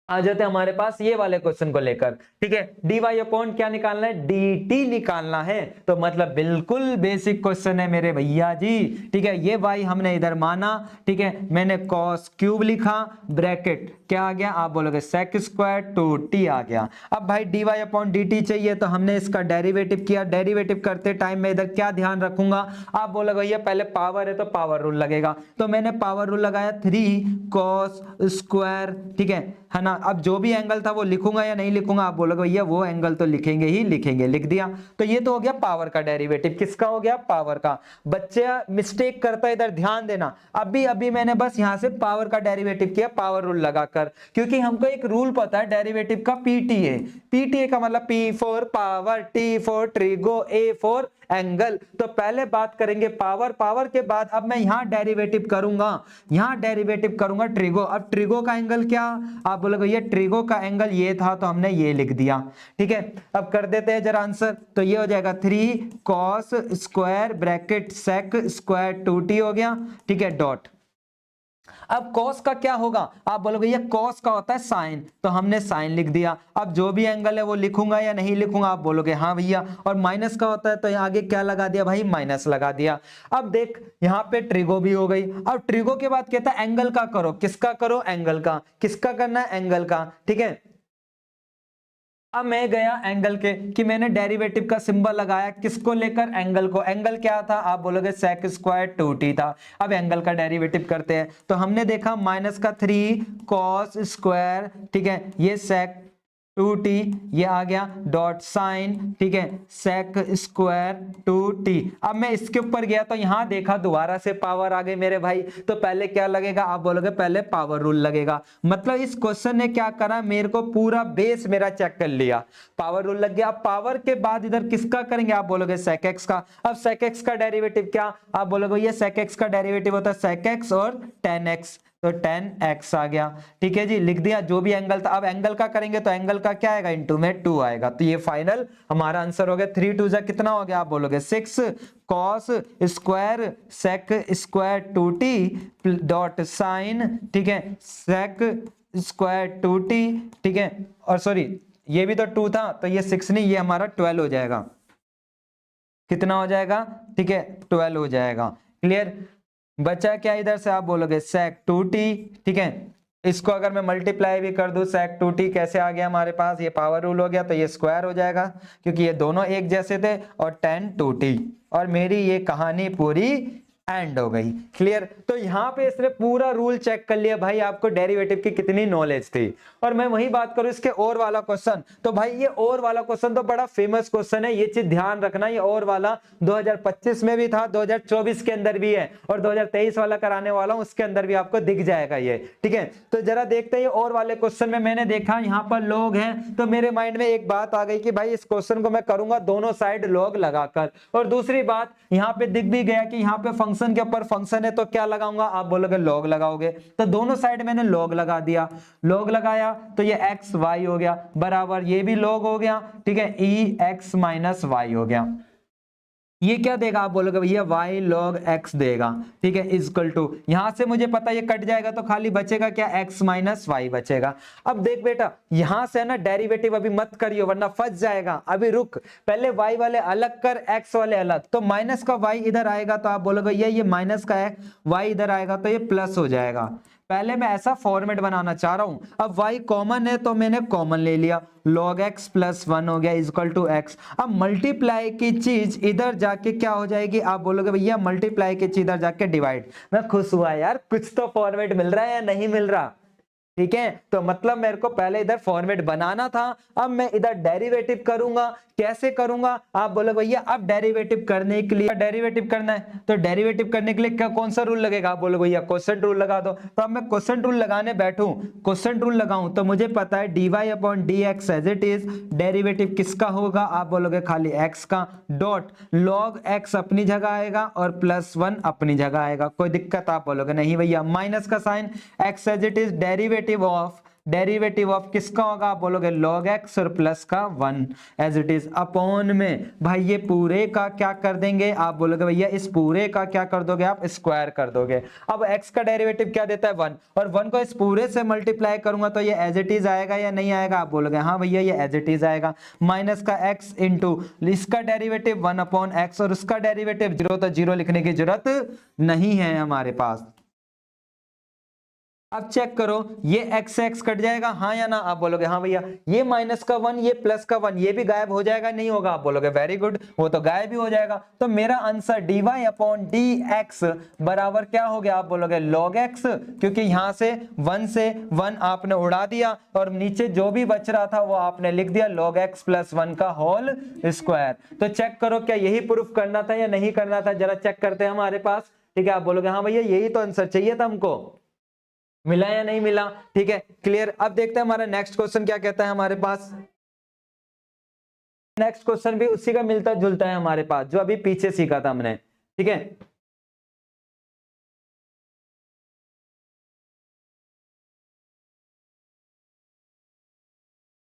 आ जाते हैं हमारे पास ये वाले क्वेश्चन को लेकर। ठीक है, dy अपॉन क्या निकालना है, dt निकालना है, तो मतलब बिल्कुल बेसिक क्वेश्चन है मेरे भैया जी। ठीक है, ये y हमने इधर माना, ठीक है, मैंने cos क्यूब लिखा, ब्रैकेट क्या आ गया, आप बोलोगे sec स्क्वायर 2t आ गया। अब भाई dy अपॉन dt चाहिए, तो हमने इसका डेरिवेटिव किया, डेरिवेटिव करते टाइम में इधर क्या ध्यान रखूंगा, आप बोलोगे भैया पहले पावर है तो पावर रूल लगेगा, तो मैंने पावर रूल लगाया 3 cos स्क्वायर, ठीक है ना। अब जो भी एंगल था वो लिखूंगा या नहीं लिखूंगा, आप बोलोगे भैया वो एंगल तो लिखेंगे ही लिखेंगे, लिख दिया। तो ये तो हो गया पावर का डेरिवेटिव, किसका हो गया, पावर का। बच्चे मिस्टेक करता है इधर ध्यान देना, अभी मैंने बस यहां से पावर का डेरिवेटिव किया पावर रूल लगाकर, क्योंकि हमको एक रूल पता है डेरिवेटिव का पीटीए का मतलब P for power, T for trigo, A for angle. तो पहले बात करेंगे पावर के बाद अब मैं यहां डेरिवेटिव करूंगा ट्रिगो। अब ट्रिगो का एंगल क्या, आप बोलोगे ये ट्रिगो का एंगल ये था, तो हमने ये लिख दिया। ठीक है, अब कर देते हैं जरा आंसर, तो ये हो जाएगा 3 cos square bracket sec square 2t हो गया। ठीक है, डॉट। अब cos का क्या होगा, आप बोलोगे ये cos का होता है साइन, तो हमने साइन लिख दिया। अब जो भी एंगल है वो लिखूंगा या नहीं लिखूंगा, आप बोलोगे हाँ भैया। और माइनस का होता है तो यहाँ आगे क्या लगा दिया भाई, माइनस लगा दिया। अब देख यहाँ पे ट्रिगो भी हो गई। अब ट्रिगो के बाद कहता है एंगल का करो, किसका करो, एंगल का। किसका करना है, एंगल का। ठीक है, अब मैं गया एंगल के कि मैंने डेरिवेटिव का सिंबल लगाया, किसको लेकर, एंगल को। एंगल क्या था, आप बोलोगे sec स्क्वायर 2t था। अब एंगल का डेरिवेटिव करते हैं, तो हमने देखा माइनस का 3 cos स्क्वायर, ठीक है, ये sec 2t ये आ गया डॉट साइन, ठीक है, sec स्क्वायर 2t। अब मैं इसके ऊपर गया तो यहां देखा दोबारा से पावर आ गई मेरे भाई, तो पहले क्या लगेगा आप बोलोगे पहले पावर रूल लगेगा। मतलब इस क्वेश्चन ने क्या करा, मेरे को पूरा बेस मेरा चेक कर लिया, पावर रूल लग गया। अब पावर के बाद इधर किसका करेंगे आप बोलोगे sec x का। अब sec x का डेरिवेटिव क्या, आप बोलोगे ये sec x का डेरिवेटिव होता है sec x और tan x, तो tan x आ गया, ठीक है जी, लिख दिया जो भी एंगल था। अब एंगल का करेंगे तो एंगल का क्या आएगा, इनटू में 2 आएगा, तो ये फाइनल हमारा आंसर हो गया। 3 2 जा कितना हो गया आप बोलोगे 6 cos square sec square 2t dot sign, ठीक है, sec स्क्वायर 2t, ठीक है, और सॉरी ये भी तो 2 था तो ये 6 नहीं, ये हमारा 12 हो जाएगा, कितना हो जाएगा, ठीक है 12 हो जाएगा। क्लियर, बचा क्या इधर से आप बोलोगे sec 2t, ठीक है, इसको अगर मैं मल्टीप्लाई भी कर दूं sec 2t कैसे आ गया हमारे पास, ये पावर रूल हो गया तो ये स्क्वायर हो जाएगा क्योंकि ये दोनों एक जैसे थे, और tan 2t, और मेरी ये कहानी पूरी एंड हो गई। क्लियर, तो यहाँ पे इसने पूरा रूल चेक कर लिया भाई आपको डेरिवेटिव की कितनी नॉलेज थी। और मैं वही बात करूं इसके और वाला क्वेश्चन, तो भाई ये और वाला क्वेश्चन तो बड़ा फेमस क्वेश्चन है, ये चीज ध्यान रखना, ये और वाला 2025 में भी था, 2024 के अंदर भी है, और 2023 वाला कराने वाला हूं उसके अंदर भी आपको दिख जाएगा ये, ठीक है। तो जरा देखते हैं और वाले क्वेश्चन में मैंने देखा यहाँ पर लॉग है, तो मेरे माइंड में एक बात आ गई कि भाई इस क्वेश्चन को मैं करूंगा दोनों साइड लॉग लगाकर, और दूसरी बात यहाँ पे दिख भी गया कि यहाँ पे फंक्शन के ऊपर फंक्शन है तो क्या लगाऊंगा आप बोलोगे लॉग लगाओगे, तो दोनों साइड मैंने लॉग लगा दिया, लॉग लगाया तो ये एक्स वाई हो गया बराबर ये भी लॉग हो गया, ठीक है, ई एक्स माइनस वाई हो गया। ये क्या देगा आप बोलोगे भैया y log x देगा, ठीक है, इक्वल टू, यहां से मुझे पता ये कट जाएगा तो खाली बचेगा क्या x माइनस वाई बचेगा। अब देख बेटा यहां से ना डेरिवेटिव अभी मत करियो वरना फंस जाएगा, अभी रुक, पहले y वाले अलग कर x वाले अलग, तो माइनस का y इधर आएगा तो आप बोलोगे ये माइनस का y इधर आएगा तो ये प्लस हो जाएगा। पहले मैं ऐसा फॉर्मेट बनाना चाह रहा हूं, अब y कॉमन है तो मैंने कॉमन ले लिया, log x प्लस 1 हो गया इक्वल टू x। अब मल्टीप्लाई की चीज इधर जाके क्या हो जाएगी आप बोलोगे भैया मल्टीप्लाई की चीज इधर जाके डिवाइड। मैं खुश हुआ यार, कुछ तो फॉर्मेट मिल रहा है या नहीं मिल रहा, ठीक है, तो मतलब मेरे को पहले इधर फॉर्मेट बनाना था, अब मैं इधर डेरिवेटिव करूंगा। कैसे करूंगा आप बोलोगे भैया अब डेरिवेटिव करने के लिए डेरिवेटिव करना है, तो डेरिवेटिव करने के लिए क्या कौन सा रूल लगेगा आप बोलोगे भैया क्वोशिएंट रूल लगा दो। तो अब मैं क्वोशिएंट रूल लगाने बैठूं, क्वोशिएंट रूल लगाऊं तो मुझे पता है dy upon dx as it is, derivative किसका होगा आप बोलोगे खाली x का, डॉट log x अपनी जगह आएगा और प्लस 1 अपनी जगह आएगा, कोई दिक्कत आप बोलोगे नहीं भैया, माइनस का sign x as it is, derivative of किसका होगा आप बोलोगे log x और प्लस का 1 एज इट इज अपॉन में, भाई ये पूरे का क्या कर देंगे आप बोलोगे भैया इस पूरे का क्या कर दोगे आप स्क्वायर कर दोगे। अब x का डेरिवेटिव क्या देता है 1, और 1 को इस पूरे से मल्टीप्लाई करूंगा तो ये एज इट इज आएगा या नहीं आएगा आप बोलोगे हाँ भैया ये एज इट इज आएगा, माइनस का x इंटू इसका डेरिवेटिव 1 अपॉन x और उसका डेरिवेटिव 0, तो 0 लिखने की जरूरत नहीं है हमारे पास। अब चेक करो ये x x कट जाएगा हाँ या ना आप बोलोगे हाँ भैया, ये माइनस का 1 ये प्लस का 1 ये भी गायब हो जाएगा नहीं होगा आप बोलोगे वेरी गुड, वो तो गायब ही हो जाएगा। तो मेरा आंसर dy अपॉन dx बराबर क्या हो गया आप बोलोगे log x, क्योंकि यहां से 1 आपने उड़ा दिया और नीचे जो भी बच रहा था वो आपने लिख दिया log x प्लस 1 का होल स्क्वायर। तो चेक करो क्या यही प्रूफ करना था या नहीं करना था, जरा चेक करते हैं हमारे पास, ठीक है, आप बोलोगे हाँ भैया यही तो आंसर चाहिए था हमको, मिला या नहीं मिला, ठीक है क्लियर। अब देखते हैं हमारा नेक्स्ट क्वेश्चन क्या कहता है हमारे पास, नेक्स्ट क्वेश्चन भी उसी का मिलता जुलता है हमारे पास जो अभी पीछे सीखा था हमने, ठीक है।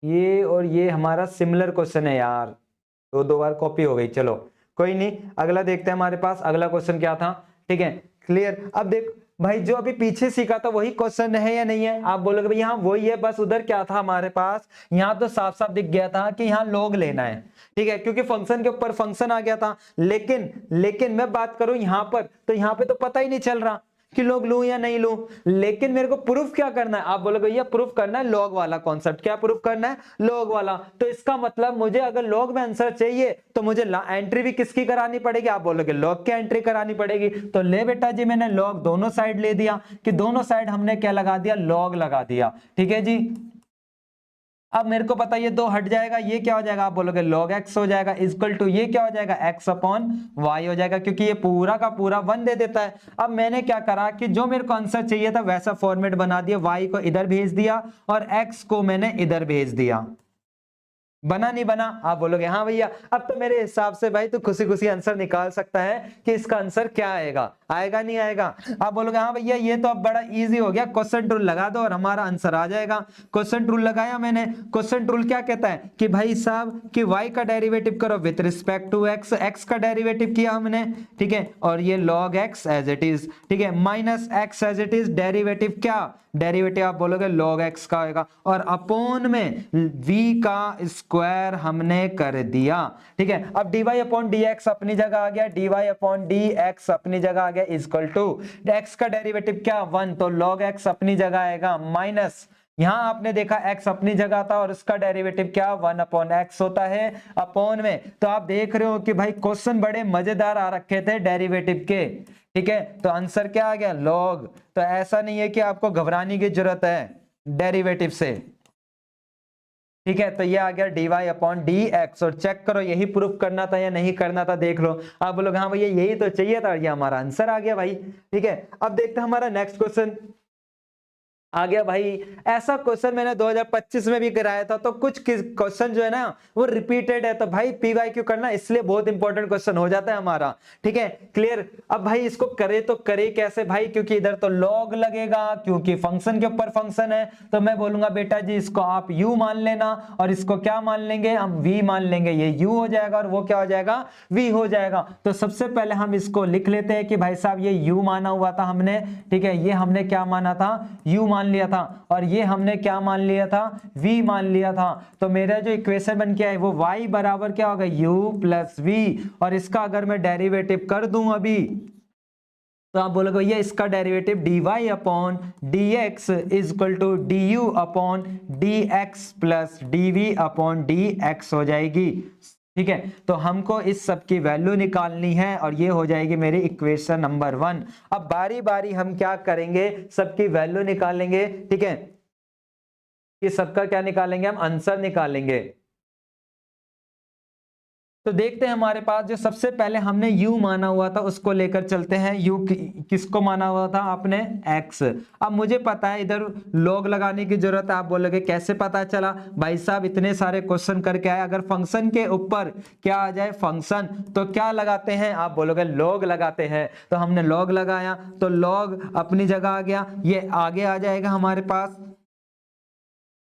ये और ये हमारा सिमिलर क्वेश्चन है यार, दो बार कॉपी हो गई, चलो कोई नहीं, अगला देखते हैं हमारे पास अगला क्वेश्चन क्या था, ठीक है क्लियर। अब देख भाई जो अभी पीछे सीखा था वही क्वेश्चन है या नहीं है आप बोलोगे भाई हाँ वही है, बस उधर क्या था हमारे पास, यहाँ तो साफ साफ दिख गया था कि यहाँ log लेना है, ठीक है, क्योंकि फंक्शन के ऊपर फंक्शन आ गया था। लेकिन मैं बात करूं यहाँ पर, तो यहाँ पे तो पता ही नहीं चल रहा कि log लूं या नहीं लूं, लेकिन मेरे को प्रूफ क्या करना है आप बोलोगे भैया प्रूफ करना है log वाला कॉन्सेप्ट, क्या प्रूफ करना है log वाला। तो इसका मतलब मुझे अगर log में आंसर चाहिए तो मुझे एंट्री भी किसकी करानी पड़ेगी आप बोलोगे log की एंट्री करानी पड़ेगी। तो ले बेटा जी मैंने log दोनों साइड ले दिया कि दोनों साइड हमने क्या लगा दिया log लगा दिया, ठीक है जी। अब मेरे को पता है ये 2 हट जाएगा, ये क्या हो जाएगा, आप बोलोगे log x हो जाएगा, इक्वल टू ये क्या हो जाएगा, x अपॉन y हो जाएगा, क्योंकि ये पूरा का पूरा 1 दे देता है। अब मैंने क्या करा कि जो मेरे को आंसर चाहिए था वैसा फॉर्मेट बना दिया, y को इधर भेज दिया और x को मैंने इधर भेज दिया। बना नहीं बना, आप बोलोगे हाँ भैया। अब तो मेरे हिसाब से भाई तो खुशी खुशी आंसर निकाल सकता है कि इसका आंसर क्या आएगा, आएगा नहीं आएगा। आप बोलोगे हाँ भैया ये तो अब बड़ा इजी हो गया, क्वेश्चन रूल लगा दो और हमारा आंसर आ जाएगा। क्वेश्चन रूल लगाया मैंने। क्वेश्चन रूल क्या कहता है कि भाई साहब कि y का डेरिवेटिव करो with respect to x, x का डेरिवेटिव किया हमने, ठीक है, और ये log x as it is, ठीक है, minus x as it is, derivative क्या, डेरिवेटिव आप बोलोगे log x का आएगा, और अपोन में v का स्क्वायर हमने कर दिया, ठीक है। अब dy अपॉन dx अपनी जगह आ गया, dy अपॉन dx अपनी जगह आ गया, इक्वल टू x का डेरिवेटिव क्या 1, तो log x अपनी जगह आएगा, माइनस यहां आपने देखा x अपनी जगह था और उसका डेरिवेटिव क्या 1 अपॉन x होता है, अपोन में। तो आप देख रहे हो कि भाई क्वेश्चन बड़े मजेदार आ रखे थे डेरिवेटिव के, ठीक है। तो आंसर क्या आ गया, log। तो ऐसा नहीं है कि आपको घबराने की जरूरत है डेरिवेटिव से, ठीक है। तो ये आ गया dy अपॉन dx, और चेक करो यही प्रूफ करना था या नहीं करना था, देख लो। आप बोलोगे हाँ भैया यही तो चाहिए था, ये हमारा आंसर आ गया भाई, ठीक है। अब देखते हैं हमारा नेक्स्ट क्वेश्चन आ गया भाई। ऐसा क्वेश्चन मैंने 2025 में भी कराया था, तो कुछ क्वेश्चन जो है ना वो रिपीटेड है, तो भाई पीवाईक्यू करना इसलिए बहुत इंपॉर्टेंट क्वेश्चन हो जाता है हमारा, ठीक है, क्लियर। अब भाई इसको करे तो करे कैसे भाई, क्योंकि इधर तो लॉग लगेगा, क्योंकि फंक्शन के ऊपर फंक्शन है। तो मैं बोलूंगा बेटा जी इसको आप u मान लेना, और इसको क्या मान लेंगे हम, v मान लेंगे, ये u हो जाएगा और वो क्या हो जाएगा, v हो जाएगा। तो सबसे पहले हम इसको लिख लेते हैं कि भाई साहब ये u माना हुआ था हमने, ठीक है, ये हमने क्या माना था, u मान लिया था, और ये हमने क्या मान लिया था, v मान लिया था। तो मेरा जो इक्वेशन बन के है वो y बराबर क्या होगा, u प्लस v, और इसका अगर मैं डेरिवेटिव कर दूं अभी, तो आप बोलोगे भैया इसका derivative dy upon dx is equal to du upon dx plus dv upon dx हो जाएगी, ठीक है। तो हमको इस सब की वैल्यू निकालनी है और ये हो जाएगी मेरी इक्वेशन नंबर 1। अब बारी बारी हम क्या करेंगे, सबकी वैल्यू निकालेंगे, ठीक है, कि सबका क्या निकालेंगे, हम आंसर निकालेंगे। तो देखते हैं हमारे पास जो सबसे पहले हमने u माना हुआ था उसको लेकर चलते हैं। u किसको माना हुआ था आपने, x। अब मुझे पता है इधर log लगाने की जरूरत है। आप बोलोगे कैसे पता चला, भाई साहब इतने सारे क्वेश्चन करके आए, अगर फंक्शन के ऊपर क्या आ जाए फंक्शन तो क्या लगाते हैं, आप बोलोगे log लगाते हैं। तो हमने log लगाया तो log अपनी जगह आ गया, ये आगे आ जाएगा हमारे पास,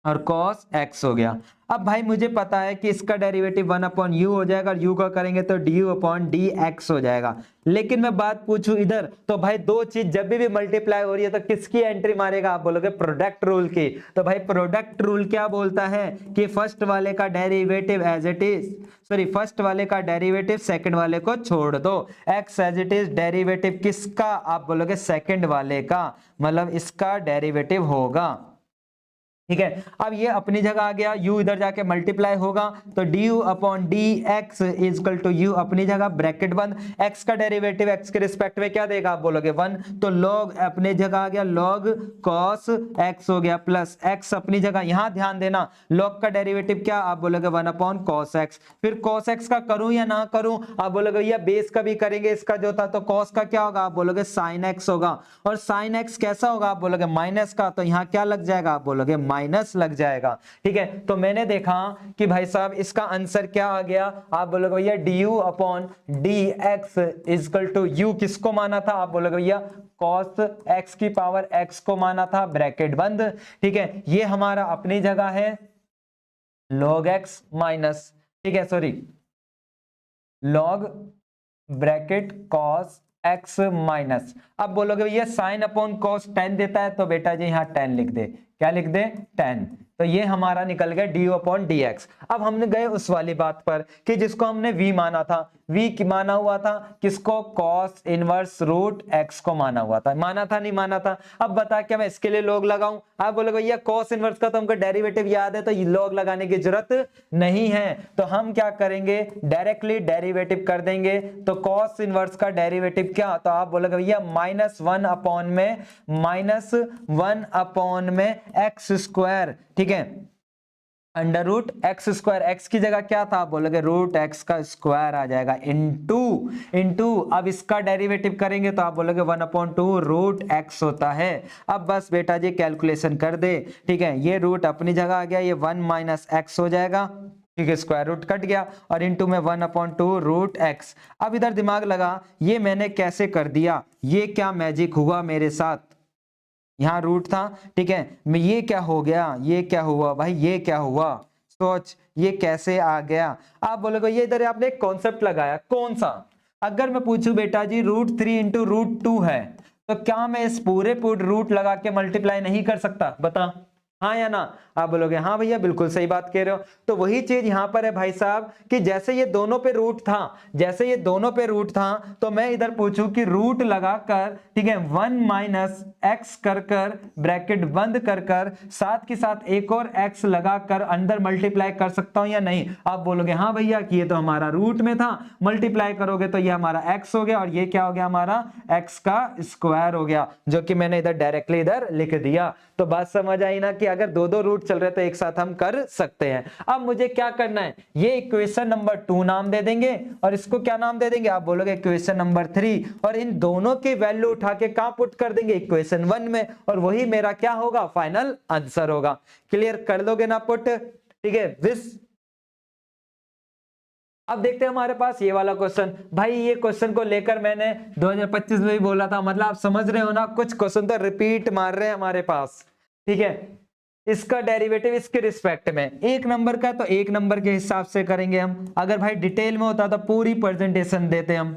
और cos x हो गया। अब भाई मुझे पता है कि इसका डेरिवेटिव 1 अपॉन यू हो जाएगा, और u का करेंगे तो du अपॉन dx हो जाएगा। लेकिन मैं बात पूछूं इधर, तो भाई दो चीज जब भी मल्टीप्लाई हो रही है तो किसकी एंट्री मारेगा, आप बोलोगे प्रोडक्ट रूल की। तो भाई प्रोडक्ट रूल क्या बोलता है कि फर्स्ट वाले का derivative as it is, sorry first वाले का डेरिवेटिव सेकंड वाले को छोड़ दो, x as it is derivative किसका, आप बोलोगे सेकंड वाले का, मतलब इसका डेरिवेटिव होगा, ठीक है। अब ये अपनी जगह आ गया, u इधर जाके मल्टीप्लाई होगा तो du upon dx is equal to u अपनी जगह ब्रैकेट बंद, x का डेरिवेटिव x के रिस्पेक्ट में क्या देगा, आप बोलोगे 1, तो log अपने जगह आ गया log cos x हो गया, प्लस x अपनी जगह, यहां ध्यान देना log का डेरिवेटिव क्या, आप बोलोगे 1 अपॉन cos x। फिर cos x का करूं या ना करूं, आप बोलोगे भैया बेस का भी करेंगे, इसका जो था तो cos का क्या होगा, आप बोलोगे sin x होगा, और sin x कैसा होगा, आप बोलोगे माइनस का, तो यहां क्या लग जाएगा, आप बोलोगे माइनस लग जाएगा, ठीक है। तो मैंने देखा कि भाई साहब इसका आंसर क्या आ गया, आप बोलोगे भैया du upon dx is equal to u किसको माना था, आप बोलोगे भैया cos x की पावर x को माना था, ब्रैकेट बंद, ठीक है। ये हमारा अपनी जगह है log x माइनस, ठीक है, sorry log bracket cos x minus. अब बोलोगे भैया साइन अपॉन cos tan देता है, तो बेटा जी यहाँ tan लिख दे, क्या लिख दे, tan। तो ये हमारा निकल गया du अपॉन dx। अब हमने गए उस वाली बात पर कि जिसको हमने v माना था, v की माना हुआ था किसको, cos इनवर्स रूट x को माना हुआ था, माना था नहीं माना था। अब बता क्या मैं इसके लिए log लगाऊं, आप बोलोगे भैया cos इनवर्स का तो हमको डेरिवेटिव याद है तो log लगाने की जरूरत नहीं है। तो हम क्या करेंगे, डायरेक्टली डेरिवेटिव कर देंगे। तो cos इनवर्स का डेरिवेटिव क्या, तो आप बोलोगे भैया -1 अपॉन में x स्क्वायर, ठीक है। Under root x square, x की जगह क्या था, आप बोलोगे रूट एक्स का स्क्वायर आ जाएगा, इनटू अब इसका डेरिवेटिव करेंगे तो आप बोलोगे 1/2 रूट एक्स होता है। अब बस बेटा जी कैलकुलेशन कर दे, ठीक है, ये रूट अपनी जगह आ गया, ये 1 माइनस एक्स हो जाएगा, ठीक है, स्क्वायर रूट कट गया और इनटू में 1/2 रूट एक्स। अब इधर दिमाग लगा, ये मैंने कैसे कर दिया, ये क्या मैजिक हुआ मेरे साथ, यहाँ रूट था, ठीक है, मैं ये क्या हो गया, ये क्या हुआ भाई, ये क्या हुआ, सोच ये कैसे आ गया। आप बोलोगे ये इधर आपने एक कॉन्सेप्ट लगाया, कौन सा, अगर मैं पूछूं बेटा जी √3 इंटू √2 है तो क्या मैं इस पूरे रूट लगा के मल्टीप्लाई नहीं कर सकता, बता हाँ या ना। आप बोलोगे हाँ भैया बिल्कुल सही बात कह रहे हो। तो वही चीज यहां पर है भाई साहब कि जैसे ये दोनों पे रूट था, जैसे ये दोनों पे रूट था, तो मैं इधर पूछूं कि रूट लगाकर, ठीक है, 1 माइनस एक्स कर कर ब्रैकेट बंद कर कर साथ के साथ एक और एक्स लगाकर अंदर मल्टीप्लाई कर सकता हूं या नहीं। आप बोलोगे हाँ भैया कि ये तो हमारा रूट में था, मल्टीप्लाई करोगे तो ये हमारा एक्स हो गया और ये क्या हो गया, हमारा एक्स का स्क्वायर हो गया, जो कि मैंने इधर डायरेक्टली इधर लिख दिया। तो बात समझ आई ना कि अगर दो दो रूट चल रहे तो एक साथ हम कर सकते हैं। अब मुझे क्या करना है, ये इक्वेशन नंबर 2 नाम दे देंगे और इसको क्या नाम दे देंगे, आप बोलोगे इक्वेशन नंबर 3, और इन दोनों की वैल्यू उठा के कहां पुट कर देंगे, इक्वेशन 1 में, और वही मेरा क्या होगा, फाइनल आंसर होगा। क्लियर कर दोगे ना पुट, ठीक है विस। अब देखते हैं हमारे पास ये वाला क्वेश्चन। भाई ये क्वेश्चन को लेकर मैंने 2025 में भी बोला था, मतलब आप समझ रहे हो ना, कुछ क्वेश्चन तो रिपीट मार रहे हैं हमारे पास, ठीक है। इसका डेरिवेटिव इसके रिस्पेक्ट में, एक नंबर का तो एक नंबर के हिसाब से करेंगे हम, अगर भाई डिटेल में होता तो पूरी प्रेजेंटेशन देते हम।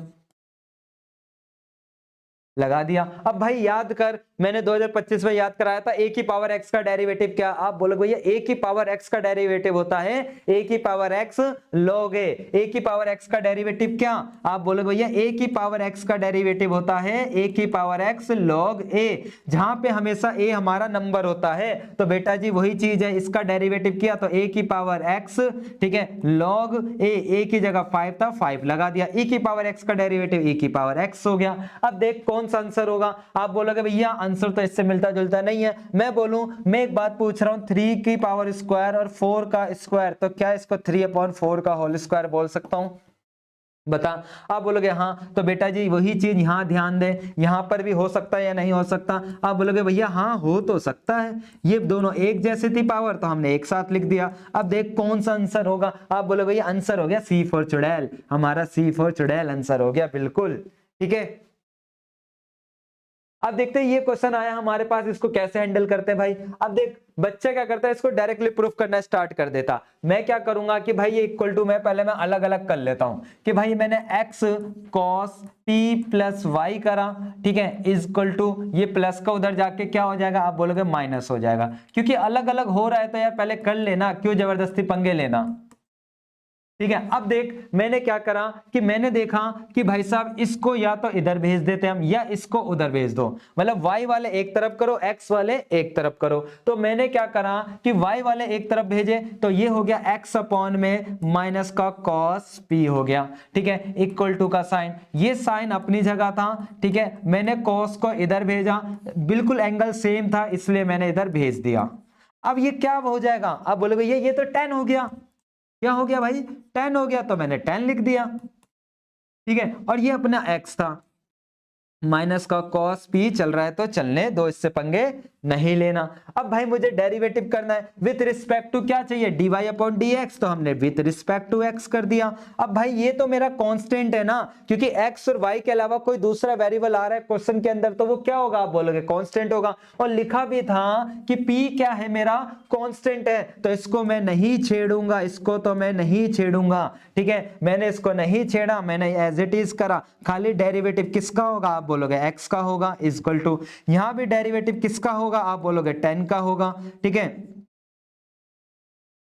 लगा दिया। अब भाई याद कर, मैंने 2025 में याद कराया था a की पावर x का डेरिवेटिव क्या, आप बोलोगे भैया a की पावर x का डेरिवेटिव होता है a की पावर x log a की पावर x का डेरिवेटिव क्या, आप बोलोगे भैया a की पावर x का डेरिवेटिव होता है a की पावर x log a, जहां पे हमेशा a हमारा नंबर होता है। तो बेटा जी वही चीज है, इसका डेरिवेटिव किया तो a की पावर x, ठीक है, log a की जगह 5 था, 5 लगा दिया, e की पावर x का डेरिवेटिव e की पावर x हो गया। अब देख कौन सा आंसर होगा, आप बोलोगे भैया आंसर तो इससे मिलता जुलता नहीं है। मैं बोलूं, मैं एक बात पूछ रहा हूं, 3 की पावर स्क्वायर और 4 का स्क्वायर, तो क्या इसको 3/4 का होल स्क्वायर बोल सकता हूं, बता। आप बोलोगे हाँ, तो बेटा जी वही चीज यहां ध्यान दे, यहां पर भी हो सकता है या नहीं हो सकता, आप बोलोगे भैया हाँ हो तो सकता है, ये दोनों एक जैसे थी पावर तो हमने एक साथ लिख दिया। अब देख कौन सा आंसर होगा, आप बोलोगे भैया आंसर हो गया सी फॉर चुड़ैल, हमारा सी फॉर चुड़ैल आंसर हो गया, बिल्कुल ठीक है। अब देखते हैं ये क्वेश्चन आया हमारे पास, इसको कैसे हैंडल करते हैं भाई। अब देख बच्चे क्या करता है, इसको डायरेक्टली प्रूफ करना स्टार्ट कर देता। मैं क्या करूंगा कि भाई ये इक्वल टू में पहले मैं अलग अलग कर लेता हूं कि भाई मैंने x cos p plus y करा, ठीक है, इज इक्वल टू ये प्लस का उधर जाके क्या हो जाएगा, आप बोलोगे माइनस हो जाएगा, क्योंकि अलग अलग हो रहा है तो यार पहले कर लेना, क्यों जबरदस्ती पंगे लेना, ठीक है। अब देख मैंने क्या करा कि मैंने देखा कि भाई साहब इसको या तो इधर भेज देते हम या इसको उधर भेज दो, मतलब y वाले एक तरफ करो x वाले एक तरफ करो। तो मैंने क्या करा कि y वाले एक तरफ भेजे तो ये हो गया x अपॉन में माइनस का cos p हो गया, ठीक है, इक्वल टू का साइन, ये साइन अपनी जगह था, ठीक है, मैंने cos को इधर भेजा, बिल्कुल एंगल सेम था इसलिए मैंने इधर भेज दिया। अब ये क्या हो जाएगा, अब बोलोगे ये तो tan हो गया, क्या हो गया भाई, tan हो गया, तो मैंने tan लिख दिया, ठीक है, और ये अपना x था, माइनस का cos p चल रहा है तो चलने दो, इससे पंगे नहीं लेना। अब भाई मुझे डेरिवेटिव करना है विथ रिस्पेक्ट टू क्या चाहिए, dy अपॉन dx, तो हमने विथ रिस्पेक्ट टू x कर दिया। अब भाई ये तो मेरा कांस्टेंट है ना, क्योंकि x और y के अलावा कोई दूसरा वेरिएबल आ रहा है क्वेश्चन के अंदर, तो वो क्या होगा, आप बोलोगे कांस्टेंट होगा। और लिखा भी था कि p क्या है, मेरा कांस्टेंट है, तो इसको मैं नहीं छेड़ूंगा, इसको तो मैं नहीं छेड़ूंगा, ठीक है, मैंने इसको नहीं छेड़ा, मैंने एज इट इज करा। खाली डेरिवेटिव किसका होगा, आप बोलोगे x का होगा, इज इक्वल टू यहां भी डेरिवेटिव किसका होगा, आप बोलोगे tan का होगा, ठीक है।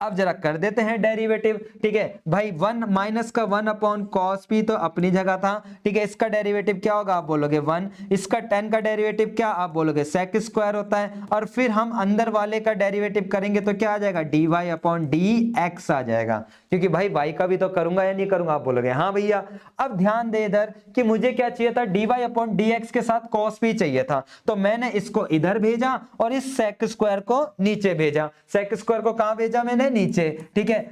अब जरा कर देते हैं डेरिवेटिव, ठीक है भाई, 1 माइनस का 1 अपॉन कॉस पी तो अपनी जगह था, ठीक है, इसका डेरिवेटिव क्या होगा, आप बोलोगे 1, इसका tan का डेरिवेटिव क्या, आप बोलोगे sec स्क्वायर होता है, और फिर हम अंदर वाले का डेरिवेटिव करेंगे तो क्या आ जाएगा, dy अपॉन dx आ जाएगा, क्योंकि भाई y का भी तो करूंगा या नहीं करूंगा, आप बोलोगे हाँ भैया। अब ध्यान दे इधर कि मुझे क्या चाहिए था, dy अपॉन dx के साथ cos p चाहिए था, तो मैंने इसको इधर भेजा और इस sec स्क्वायर को नीचे भेजा। sec स्क्वायर को कहां भेजा मैंने, नीचे, ठीक है।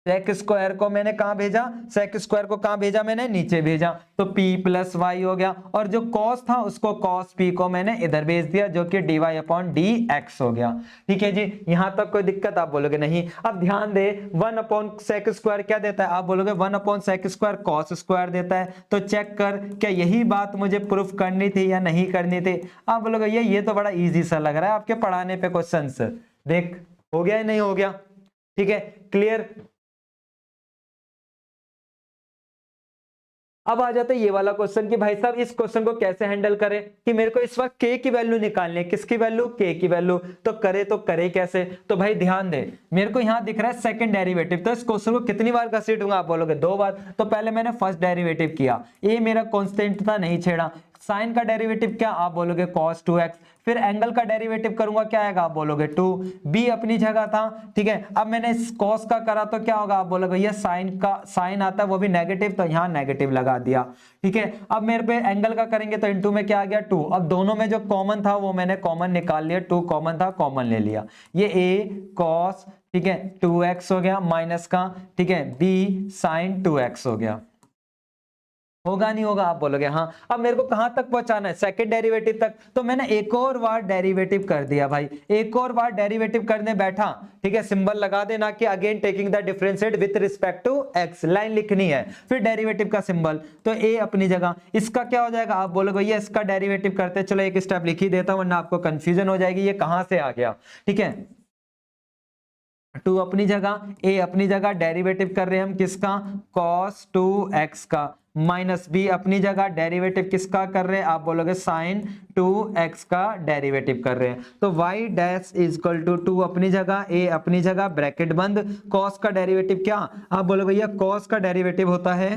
सेक स्क्वायर को मैंने कहां भेजा, सेक स्क्वायर को कहां भेजा मैंने, नीचे भेजा, तो p प्लस वाई हो गया, और जो cos था उसको cos p को मैंने इधर भेज दिया, जो कि dy अपॉन dx हो गया। ठीक है जी, यहां तक कोई दिक्कत? आप बोलोगे नहीं। अब ध्यान दे, 1 अपॉन सेक स्क्वायर क्या देता है? आप बोलोगे 1 upon sec square cos square देता है। तो चेक कर, क्या यही बात मुझे प्रूफ करनी थी या नहीं करनी थी? आप बोलोगे ये तो बड़ा इजी सा लग रहा है आपके पढ़ाने पे क्वेश्चंस। देख, हो गया या नहीं हो गया? ठीक है, क्लियर। अब आ जाता है ये वाला क्वेश्चन कि भाई साहब इस क्वेश्चन को कैसे हैंडल करें, कि मेरे को इस वक्त k की वैल्यू निकालनी है। किसकी वैल्यू? k की वैल्यू। तो करे कैसे? तो भाई ध्यान दे, मेरे को यहां दिख रहा है सेकंड डेरिवेटिव, तो इस क्वेश्चन को कितनी बार घसीटूंगा? आप बोलोगे 2 बार। तो पहले मैंने फर्स्ट डेरिवेटिव किया, a मेरा कांस्टेंट था, नहीं छेड़ा। साइन का डेरिवेटिव क्या? आप बोलोगे cos 2x। फिर एंगल का डेरिवेटिव करूंगा, क्या आएगा? आप बोलोगे 2। b अपनी जगह था, ठीक है। अब मैंने इस cos का करा तो क्या होगा? आप बोलोगे ये साइन का, साइन आता है वो भी नेगेटिव, तो यहां नेगेटिव लगा दिया, ठीक है। अब मेरे पे एंगल का करेंगे तो इनटू में क्या आ गया? 2। अब दोनों में जो कॉमन था वो मैंने कॉमन निकाल लिया, 2 कॉमन था, कॉमन ले लिया। ये a cos, ठीक है, 2x हो गया, माइनस का, ठीक है, b sin 2x हो गया। होगा नहीं होगा? आप बोलोगे हाँ। अब मेरे को कहां तक पहुंचाना है? सेकंड डेरिवेटिव तक। तो मैंने एक और बार डेरिवेटिव कर दिया भाई, एक और बार डेरिवेटिव करने बैठा, ठीक है। सिंबल लगा देना कि again taking the differentiate with respect to x, line लिखनी है, फिर डेरिवेटिव का सिंबल। तो a अपनी जगह, इसका क्या हो जाएगा? आप बोलोगे ये इसका डेरिवेटिव करते, चलो एक स्टेप लिख ही देता हूं वरना आपको कंफ्यूजन हो जाएगी ये कहां से आ गया, ठीक है। 2 अपनी जगह, a अपनी जगह, डेरिवेटिव कर रहे हैं हम किसका? cos 2x का, माइनस b अपनी जगह, डेरिवेटिव किसका कर रहे हैं? आप बोलोगे sin 2x का डेरिवेटिव कर रहे हैं। तो y dash is equal to 2 अपनी जगह, a अपनी जगह, ब्रैकेट बंद, cos का डेरिवेटिव क्या? आप बोलोगे ये cos का डेरिवेटिव होता है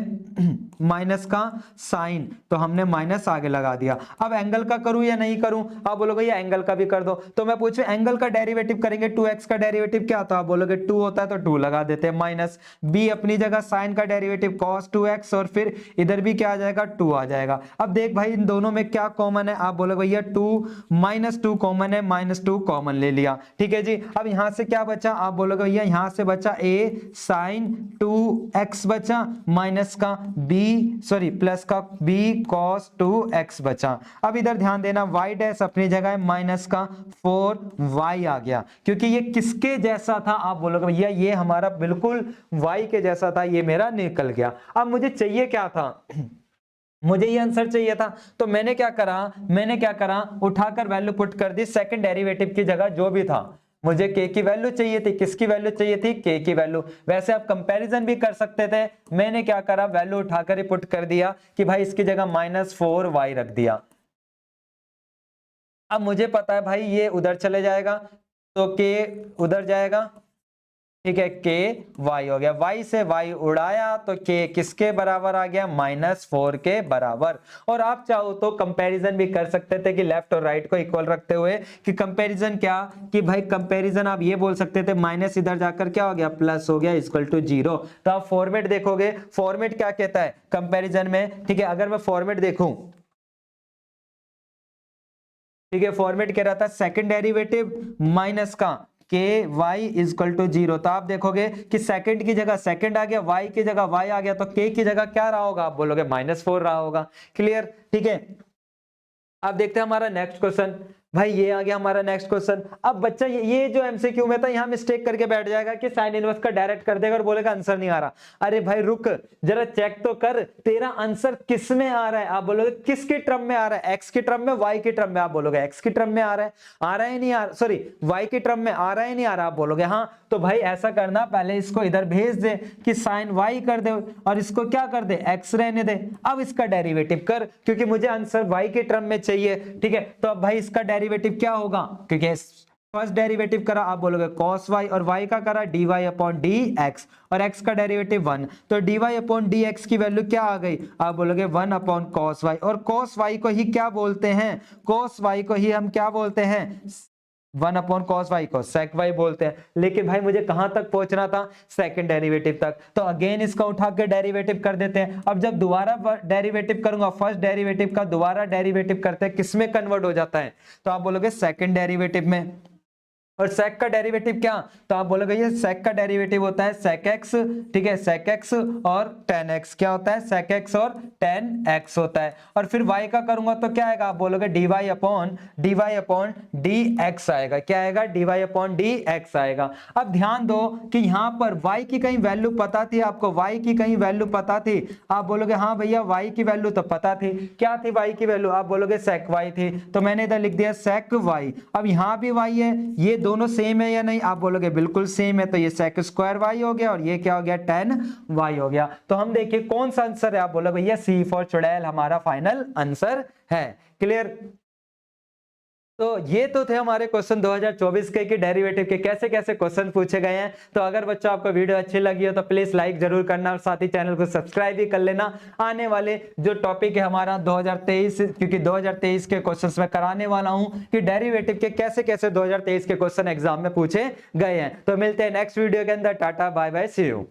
माइनस का sin, तो हमने माइनस आगे लगा दिया। अब एंगल का करूं या नहीं करूं? आप बोलोगे ये एंगल का भी कर दो। तो मैं पूछूं एंगल का डेरिवेटिव करेंगे, 2x का डेरिवेटिव क्या होता है? आप बोलोगे 2 होता है, तो 2 लगा देते हैं, माइनस b अपनी जगह, sin का डेरिवेटिव cos 2x, और फिर इधर भी क्या आ जाएगा? 2 आ जाएगा। अब देख भाई इन दोनों में क्या कॉमन है? आप बोलोगे भैया 2 माइनस 2 कॉमन है, माइनस 2 कॉमन ले लिया, ठीक है जी। अब यहां से क्या बचा? आप बोलोगे भैया यहां से बचा a sin 2x बचा, माइनस का b, सॉरी प्लस का b cos 2x बचा। अब इधर ध्यान देना, y डैश अपनी जगह है, माइनस का 4y आ गया, क्योंकि ये किसके जैसा था? आप बोलोगे भैया ये हमारा बिल्कुल y के जैसा था, ये मेरा निकल गया। अब मुझे चाहिए क्या था? मुझे ये आंसर चाहिए था, तो मैंने क्या करा, उठाकर वैल्यू पुट कर दी सेकंड डेरिवेटिव की जगह, जो भी था। मुझे k की वैल्यू चाहिए थी, किसकी वैल्यू चाहिए थी? k की वैल्यू। वैसे आप कंपैरिजन भी कर सकते थे, मैंने क्या करा, वैल्यू उठाकर ही पुट कर दिया कि भाई इसकी जगह -4y रख दिया। अब मुझे पता है भाई ये उधर चले जाएगा, तो k उधर जाएगा, ठीक है, k y हो गया, y से y उड़ाया तो k किसके बराबर आ गया? -4 के बराबर। और आप चाहो तो कंपैरिजन भी कर सकते थे कि लेफ्ट और राइट को इक्वल रखते हुए, कि कंपैरिजन क्या, कि भाई कंपैरिजन आप ये बोल सकते थे माइनस इधर जाकर क्या हो गया? प्लस हो गया, इक्वल टू 0। तो आप फॉर्मेट देखोगे, फॉर्मेट क्या कहता है कंपैरिजन में, ठीक है। अगर मैं फॉर्मेट देखूं, ठीक है, फॉर्मेट कह रहा था सेकंड डेरिवेटिव माइनस का के y इज इक्वल टू 0। तो आप देखोगे कि सेकंड की जगह सेकंड आ गया, y की जगह y आ गया, तो k की जगह क्या रहा होगा? आप बोलोगे -4 रहा होगा। क्लियर, ठीक है। अब देखते हैं हमारा नेक्स्ट क्वेश्चन। भाई ये आ गया हमारा नेक्स्ट क्वेश्चन। अब बच्चा ये जो एमसीक्यू में था, यहां मिस्टेक करके बैठ जाएगा कि साइन इनवर्स का डायरेक्ट कर देगा और बोलेगा आंसर नहीं आ रहा। अरे भाई रुक, जरा चेक तो कर, तेरा आंसर किस में आ रहा है? आप बोलोगे किसके टर्म में आ रहा है? एक्स के टर्म में, वाई के टर्म में? आप बोलोगे एक्स के टर्म में आ रहा है नहीं आ रहा, सॉरी वाई के टर्म में आ रहा है नहीं आ रहा? आप बोलोगे हाँ। तो भाई ऐसा करना, पहले इसको इधर भेज दे कि साइन वाई कर दे, और इसको क्या कर दे? एक्स रहने दे। अब इसका डेरिवेटिव कर, क्योंकि मुझे आंसर वाई के टर्म में चाहिए, ठीक है। तो अब भाई इसका डेरिवेटिव क्या होगा? क्योंकि फर्स्ट डेरिवेटिव करा, आप बोलोगे cos y, और y का करा dy अपॉन dx, और x का डेरिवेटिव 1, तो dy अपॉन dx की वैल्यू क्या आ गई? आप बोलोगे 1 अपॉन cos y, और cos y को ही क्या बोलते हैं? cos y को ही हम क्या बोलते हैं? 1 अपॉन cos y को sec y बोलते हैं। लेकिन भाई मुझे कहां तक पहुंचना था? सेकंड डेरिवेटिव तक। तो अगेन इसका उठा के डेरिवेटिव कर देते हैं। अब जब दोबारा डेरिवेटिव करूंगा, फर्स्ट डेरिवेटिव का दोबारा डेरिवेटिव करते हैं, किसमें कन्वर्ट हो जाता है? तो आप बोलोगे सेकंड डेरिवेटिव में। और sec का डेरिवेटिव क्या, तो आप बोलोगे ये sec का डेरिवेटिव होता है sec x, ठीक है, sec x और tan x, क्या होता है sec x और tan x होता है। और फिर y का करूंगा तो क्या आएगा, आप बोलोगे dy अपॉन dx आएगा, क्या आएगा, dy अपॉन dx आएगा। अब ध्यान दो कि यहाँ पर y की कहीं वैल्यू पता थी आपको, y की कहीं वैल्यू पता थी, आप बोलोगे हाँ भैया y की वैल्यू तो पता थी, क्या थी y की वैल्यू, आप बोलोगे sec y थी, तो मैंने इधर लिख दिया sec y। अब यहाँ भी y है, ये दोनों सेम है या नहीं, आप बोलोगे बिल्कुल सेम है, तो ये sec स्क्वायर y हो गया और ये क्या हो गया, tan y हो गया। तो हम देखिए कौन सा आंसर है, आप बोलोगे भैया सी फॉर चुड़ैल हमारा फाइनल आंसर है। क्लियर। तो ये तो थे हमारे क्वेश्चन 2024 के कि डेरिवेटिव के कैसे कैसे क्वेश्चन पूछे गए हैं। तो अगर बच्चों आपको वीडियो अच्छी लगी हो तो प्लीज लाइक जरूर करना और साथ ही चैनल को सब्सक्राइब भी कर लेना। आने वाले जो टॉपिक है हमारा 2023, क्योंकि 2023 के क्वेश्चंस में कराने वाला हूं कि डेरिवेटिव के कैसे कैसे 2023 के क्वेश्चन एग्जाम में पूछे गए हैं। तो मिलते हैं नेक्स्ट वीडियो के अंदर, tata bye bye see you.